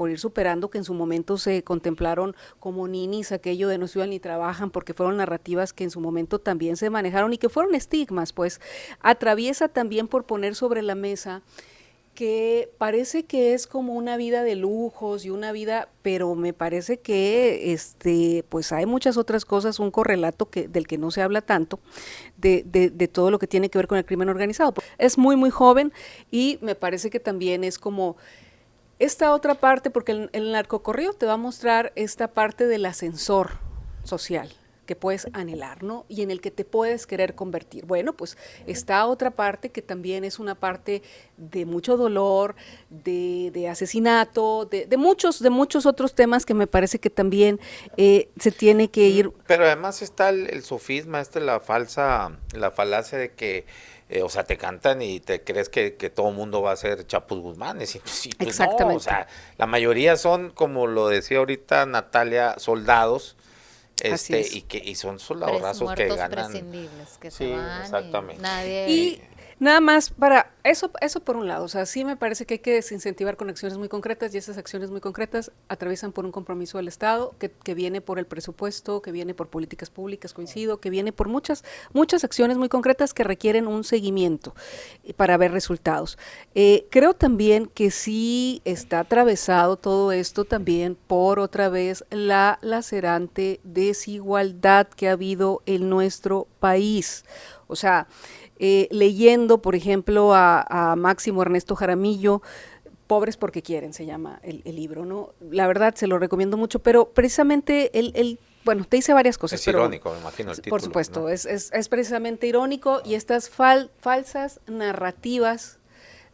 ir superando que en su momento se contemplaron como ninis, aquello de no estudian ni trabajan, porque fueron narrativas que en su momento también se manejaron y que fueron estigmas, pues atraviesa también por poner sobre la mesa que parece que es como una vida de lujos y una vida, pero me parece que pues hay muchas otras cosas, un correlato del que no se habla tanto, de todo lo que tiene que ver con el crimen organizado. Es muy, muy joven y me parece que también es como esta otra parte, porque el narcocorrido te va a mostrar esta parte del ascensor social que puedes anhelar, ¿no? Y en el que te puedes querer convertir. Bueno, pues está otra parte que también es una parte de mucho dolor, de asesinato, de muchos otros temas que me parece que también se tiene que ir. Pero además está el sofisma, la falacia de que o sea, te cantan y te crees que todo el mundo va a ser Chapus Guzmanes. Y pues, exactamente. No, o sea, la mayoría son, como lo decía ahorita Natalia, soldados. Y son soldadazos que ganan. Prescindibles, que sí, se van exactamente. Y nada más para eso por un lado, o sea, sí me parece que hay que desincentivar con acciones muy concretas y esas acciones muy concretas atraviesan por un compromiso del Estado que viene por el presupuesto, que viene por políticas públicas, coincido, que viene por muchas acciones muy concretas que requieren un seguimiento para ver resultados. Creo también que sí está atravesado todo esto también por otra vez la lacerante desigualdad que ha habido en nuestro país. O sea, leyendo, por ejemplo, a Máximo Ernesto Jaramillo, Pobres porque quieren, se llama el libro, ¿no? La verdad, se lo recomiendo mucho, pero precisamente él bueno, te dice varias cosas. Es irónico, me imagino el título. Por supuesto, ¿no? es precisamente irónico y estas falsas narrativas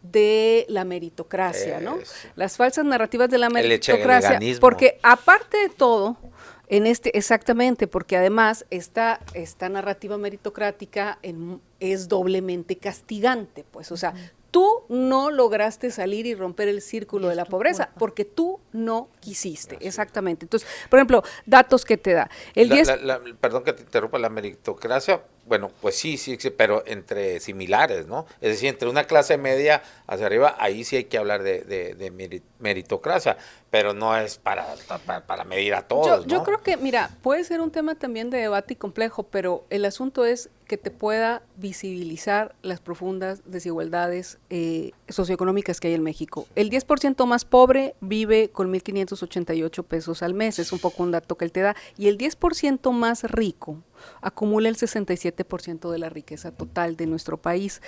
de la meritocracia, ¿no? Las falsas narrativas de la meritocracia, porque aparte de todo, exactamente, porque además esta narrativa meritocrática es doblemente castigante, pues, o sea, tú no lograste salir y romper el círculo de la pobreza porque tú no quisiste, exactamente. Entonces, por ejemplo, datos que te da. Perdón que te interrumpa, la meritocracia, bueno, pues sí, pero entre similares, ¿no? Es decir, entre una clase media hacia arriba, ahí sí hay que hablar de meritocracia, pero no es para medir a todos, yo creo que, mira, puede ser un tema también de debate y complejo, pero el asunto es que te pueda visibilizar las profundas desigualdades socioeconómicas que hay en México. El 10% más pobre vive con 1,588 pesos al mes, es un poco un dato que él te da, y el 10% más rico acumula el 67% de la riqueza total de nuestro país.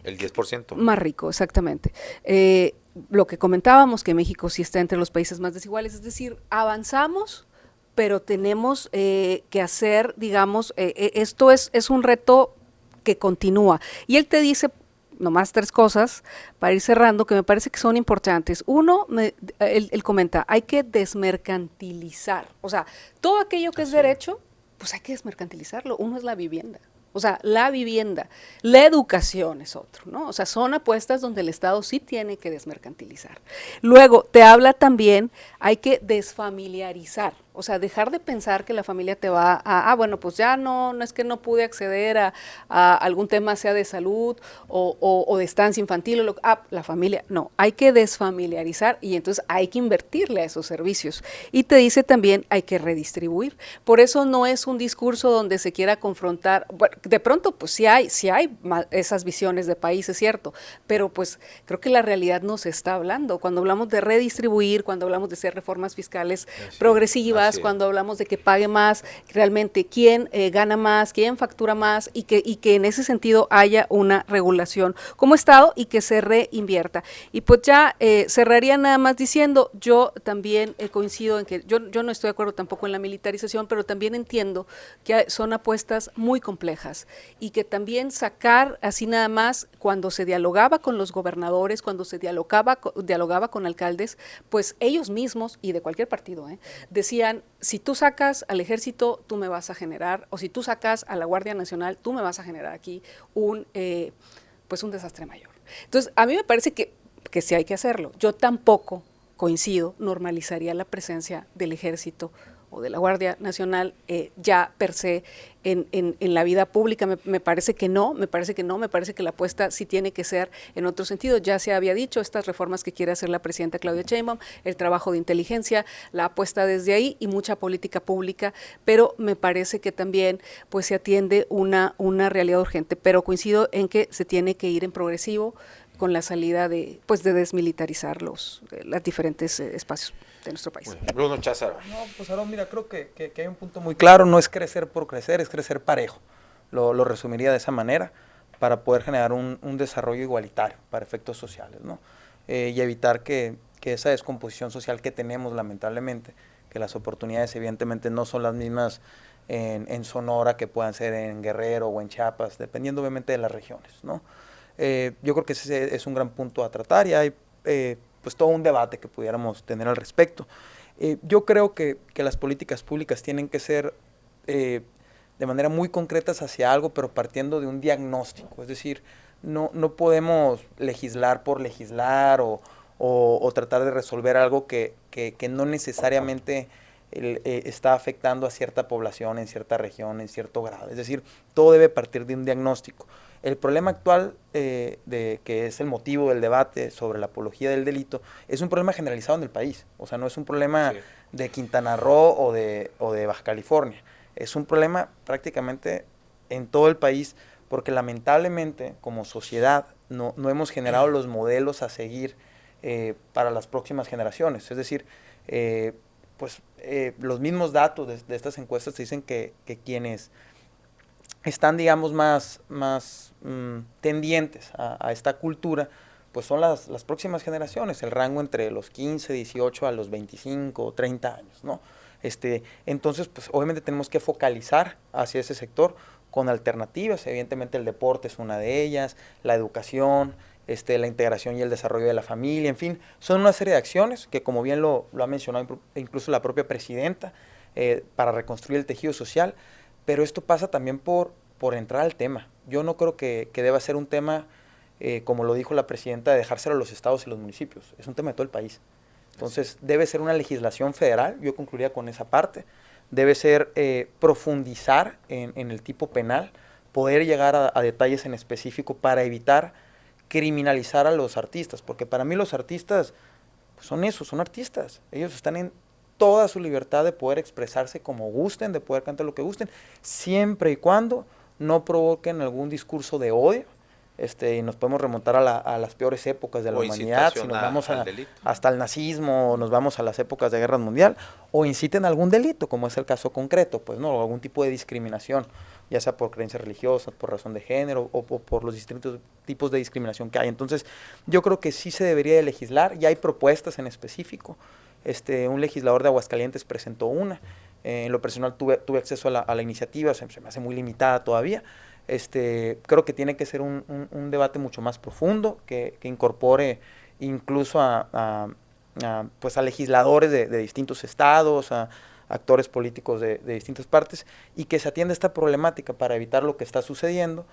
El 10%. Más rico, exactamente. lo que comentábamos, que México sí está entre los países más desiguales, es decir, avanzamos, pero tenemos que hacer, digamos, esto es un reto que continúa. Y él te dice nomás 3 cosas para ir cerrando que me parece que son importantes. Uno, él comenta, hay que desmercantilizar, o sea, todo aquello que es derecho, pues hay que desmercantilizarlo. Uno es la vivienda. O sea, la vivienda, la educación es otro, ¿no? O sea, son apuestas donde el Estado sí tiene que desmercantilizar. Luego, te habla también, hay que desfamiliarizar, o sea, dejar de pensar que la familia te va bueno, pues ya no es que no pude acceder a algún tema, sea de salud o de estancia infantil, la familia, no, hay que desfamiliarizar y entonces hay que invertirle a esos servicios. Y te dice también, hay que redistribuir. Por eso no es un discurso donde se quiera confrontar, bueno, de pronto pues sí hay esas visiones de país, es cierto, pero pues creo que la realidad nos está hablando. Cuando hablamos de redistribuir, cuando hablamos de hacer reformas fiscales progresivas, cuando hablamos de que pague más, realmente quién gana más, quién factura más y que en ese sentido haya una regulación como Estado y que se reinvierta. Y pues ya cerraría nada más diciendo, yo también coincido en que yo no estoy de acuerdo tampoco en la militarización, pero también entiendo que son apuestas muy complejas y que también sacar así nada más cuando se dialogaba con los gobernadores, cuando se dialogaba con alcaldes, pues ellos mismos y de cualquier partido decían, si tú sacas al ejército, tú me vas a generar, o si tú sacas a la Guardia Nacional, tú me vas a generar aquí pues un desastre mayor. Entonces, a mí me parece que sí hay que hacerlo. Yo tampoco coincido, normalizaría la presencia del ejército o de la Guardia Nacional ya per se en la vida pública. Me parece que no, me parece que la apuesta sí tiene que ser en otro sentido. Ya se había dicho, estas reformas que quiere hacer la presidenta Claudia Sheinbaum, el trabajo de inteligencia, la apuesta desde ahí y mucha política pública, pero me parece que también pues se atiende una realidad urgente, pero coincido en que se tiene que ir en progresivo con la salida de desmilitarizar los diferentes espacios de nuestro país. Bueno, Bruno Cházaro. No, pues Aarón, mira, creo que hay un punto muy claro, no es crecer por crecer, es crecer parejo. Lo resumiría de esa manera, para poder generar un desarrollo igualitario para efectos sociales, ¿no? Y evitar que esa descomposición social que tenemos, lamentablemente, que las oportunidades evidentemente no son las mismas en Sonora que puedan ser en Guerrero o en Chiapas, dependiendo obviamente de las regiones, ¿no? Yo creo que ese es un gran punto a tratar y hay pues todo un debate que pudiéramos tener al respecto. Yo creo que las políticas públicas tienen que ser de manera muy concretas hacia algo, pero partiendo de un diagnóstico, es decir, no podemos legislar por legislar o tratar de resolver algo que no necesariamente está afectando a cierta población en cierta región, en cierto grado. Es decir, todo debe partir de un diagnóstico. El problema actual, que es el motivo del debate sobre la apología del delito, es un problema generalizado en el país. O sea, no es un problema de Quintana Roo o de Baja California. Es un problema prácticamente en todo el país, porque lamentablemente como sociedad no hemos generado los modelos a seguir para las próximas generaciones. Es decir, los mismos datos de estas encuestas dicen que quienes están, digamos, más tendientes a esta cultura, pues son las próximas generaciones, el rango entre los 15, 18 a los 25, 30 años, ¿no? Entonces, pues obviamente tenemos que focalizar hacia ese sector con alternativas. Evidentemente el deporte es una de ellas, la educación, la integración y el desarrollo de la familia, en fin, son una serie de acciones que, como bien lo ha mencionado incluso la propia presidenta, para reconstruir el tejido social, pero esto pasa también por entrar al tema. Yo no creo que deba ser un tema, como lo dijo la presidenta, de dejárselo a los estados y los municipios. Es un tema de todo el país. Entonces, debe ser una legislación federal, yo concluiría con esa parte. Debe ser profundizar en el tipo penal, poder llegar a detalles en específico para evitar criminalizar a los artistas, porque para mí los artistas pues son eso, son artistas. Ellos están en toda su libertad de poder expresarse como gusten, de poder cantar lo que gusten, siempre y cuando no provoquen algún discurso de odio y nos podemos remontar a las peores épocas de la humanidad, si nos vamos hasta el nazismo, o nos vamos a las épocas de guerra mundial, o inciten algún delito, como es el caso concreto, pues no, algún tipo de discriminación, ya sea por creencias religiosas, por razón de género, o por los distintos tipos de discriminación que hay. Entonces, yo creo que sí se debería de legislar, ya hay propuestas en específico. Un legislador de Aguascalientes presentó una, en lo personal tuve acceso a la iniciativa, se me hace muy limitada todavía. Creo que tiene que ser un debate mucho más profundo, que incorpore incluso pues a legisladores de distintos estados, a actores políticos de distintas partes, y que se atienda esta problemática para evitar lo que está sucediendo,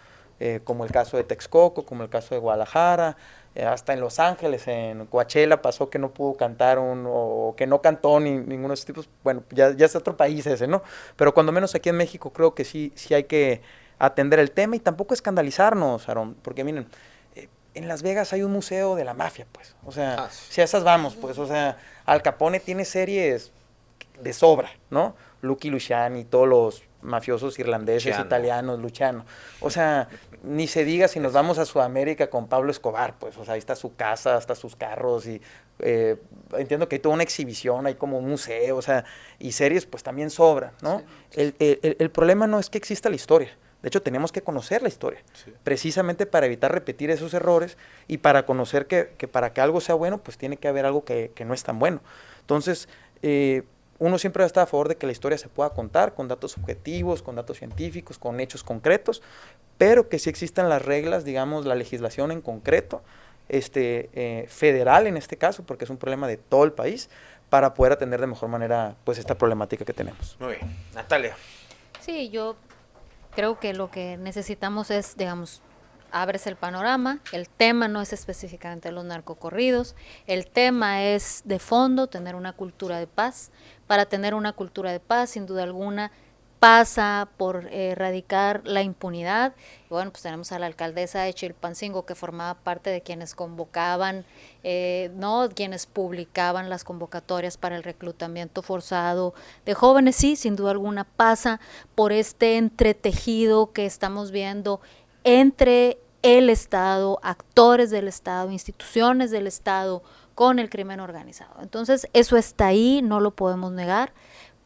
como el caso de Texcoco, como el caso de Guadalajara, hasta en Los Ángeles, en Coachella pasó que no pudo cantar o que no cantó ninguno de esos tipos. Bueno, ya es otro país ese, ¿no? Pero cuando menos aquí en México creo que sí hay que atender el tema y tampoco escandalizarnos, Aarón, porque miren, en Las Vegas hay un museo de la mafia, pues, o sea, si a esas vamos, pues, o sea, Al Capone tiene series de sobra, ¿no? Lucky Luciani, todos los mafiosos irlandeses, italianos, Luciano, o sea, ni se diga si nos vamos a Sudamérica con Pablo Escobar, pues, o sea, ahí está su casa, hasta sus carros, y entiendo que hay toda una exhibición, hay como un museo, o sea, y series pues también sobran, ¿no? Sí. El problema no es que exista la historia. De hecho, tenemos que conocer la historia, precisamente para evitar repetir esos errores y para conocer que para que algo sea bueno, pues tiene que haber algo que no es tan bueno. Entonces, uno siempre está a favor de que la historia se pueda contar con datos objetivos, con datos científicos, con hechos concretos, pero que sí existan las reglas, digamos, la legislación en concreto, federal en este caso, porque es un problema de todo el país, para poder atender de mejor manera pues esta problemática que tenemos. Muy bien. Natalia. Sí, yo creo que lo que necesitamos es, digamos, abres el panorama, el tema no es específicamente los narcocorridos, el tema es de fondo tener una cultura de paz. Para tener una cultura de paz, sin duda alguna, pasa por erradicar la impunidad. Y bueno, pues tenemos a la alcaldesa de Chilpancingo, que formaba parte de quienes convocaban, quienes publicaban las convocatorias para el reclutamiento forzado de jóvenes. Sí, sin duda alguna pasa por este entretejido que estamos viendo entre el Estado, actores del Estado, instituciones del Estado, con el crimen organizado. Entonces, eso está ahí, no lo podemos negar.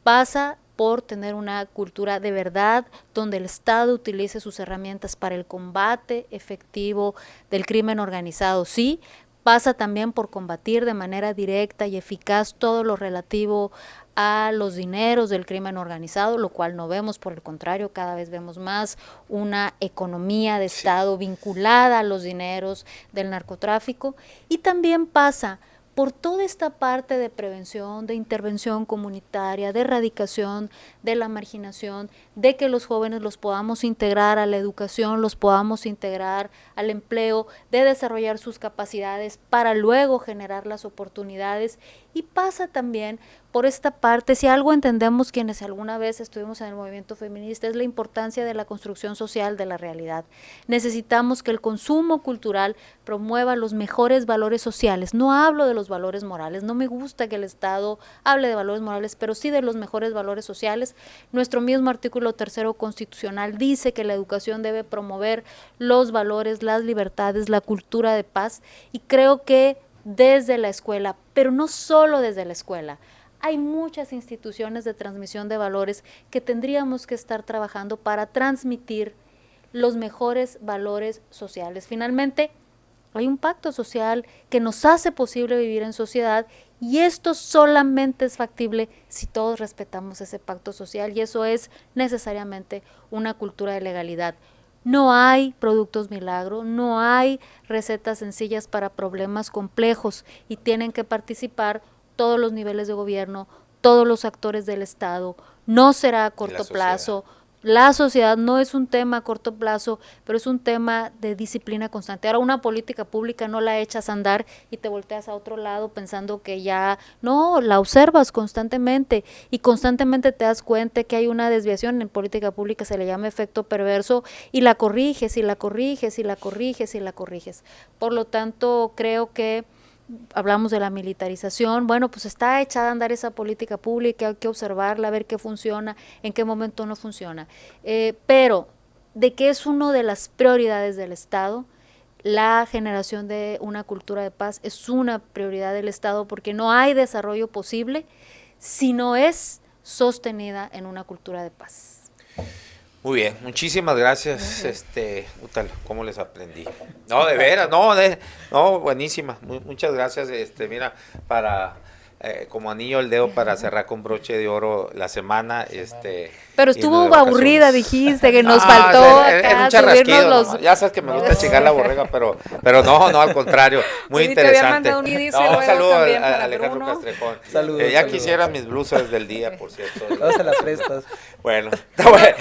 Pasa por tener una cultura de verdad, donde el Estado utilice sus herramientas para el combate efectivo del crimen organizado, sí. Pasa también por combatir de manera directa y eficaz todo lo relativo a los dineros del crimen organizado, lo cual no vemos, por el contrario, cada vez vemos más una economía de Estado vinculada a los dineros del narcotráfico. Y también pasa por toda esta parte de prevención, de intervención comunitaria, de erradicación de la marginación, de que los jóvenes los podamos integrar a la educación, los podamos integrar al empleo, de desarrollar sus capacidades para luego generar las oportunidades. Y pasa también por esta parte, si algo entendemos quienes alguna vez estuvimos en el movimiento feminista, es la importancia de la construcción social de la realidad. Necesitamos que el consumo cultural promueva los mejores valores sociales. No hablo de los valores morales, no me gusta que el Estado hable de valores morales, pero sí de los mejores valores sociales. Nuestro mismo artículo 3º constitucional dice que la educación debe promover los valores, las libertades, la cultura de paz, y creo que desde la escuela, pero no solo desde la escuela, hay muchas instituciones de transmisión de valores que tendríamos que estar trabajando para transmitir los mejores valores sociales. Finalmente, hay un pacto social que nos hace posible vivir en sociedad, y esto solamente es factible si todos respetamos ese pacto social, y eso es necesariamente una cultura de legalidad. No hay productos milagro, no hay recetas sencillas para problemas complejos, y tienen que participar todos los niveles de gobierno, todos los actores del Estado. No será a corto plazo. La sociedad no es un tema a corto plazo, pero es un tema de disciplina constante. Ahora, una política pública no la echas a andar y te volteas a otro lado pensando que ya, no, la observas constantemente y constantemente te das cuenta que hay una desviación. En política pública se le llama efecto perverso, y la corriges, y la corriges, y la corriges, y la corriges. Por lo tanto, creo que hablamos de la militarización, bueno, pues está echada a andar esa política pública, hay que observarla, ver qué funciona, en qué momento no funciona, pero de que es una de las prioridades del Estado, la generación de una cultura de paz es una prioridad del Estado, porque no hay desarrollo posible si no es sostenida en una cultura de paz. Muy bien, muchísimas gracias, ¿cómo les aprendí? No, de veras, no, buenísima, muchas gracias, mira, como anillo al dedo para cerrar con broche de oro la semana, Pero estuvo aburrida, dijiste, que nos faltó acá subirnos los... Ya sabes que me gusta chingar la borrega, pero no, al contrario, muy interesante. Un saludo a Alejandro Castrejón. Saludos. Ya quisiera mis blusas del día, por cierto. No se las prestas. Bueno.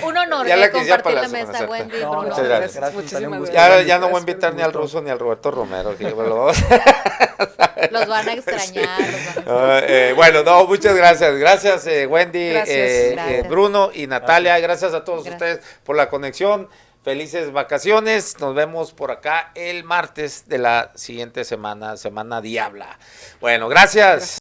Un honor ya la compartir para la mesa, Wendy. No, Bruno. muchas gracias. Muchísimas gracias. Ya no voy a invitar ni al ruso ni al Roberto Romero. Los van a extrañar. Bueno, muchas gracias. Gracias, Wendy, Gracias. Bruno y Natalia. Gracias a todos ustedes por la conexión. Felices vacaciones. Nos vemos por acá el martes de la siguiente semana, Semana Diabla. Bueno, gracias.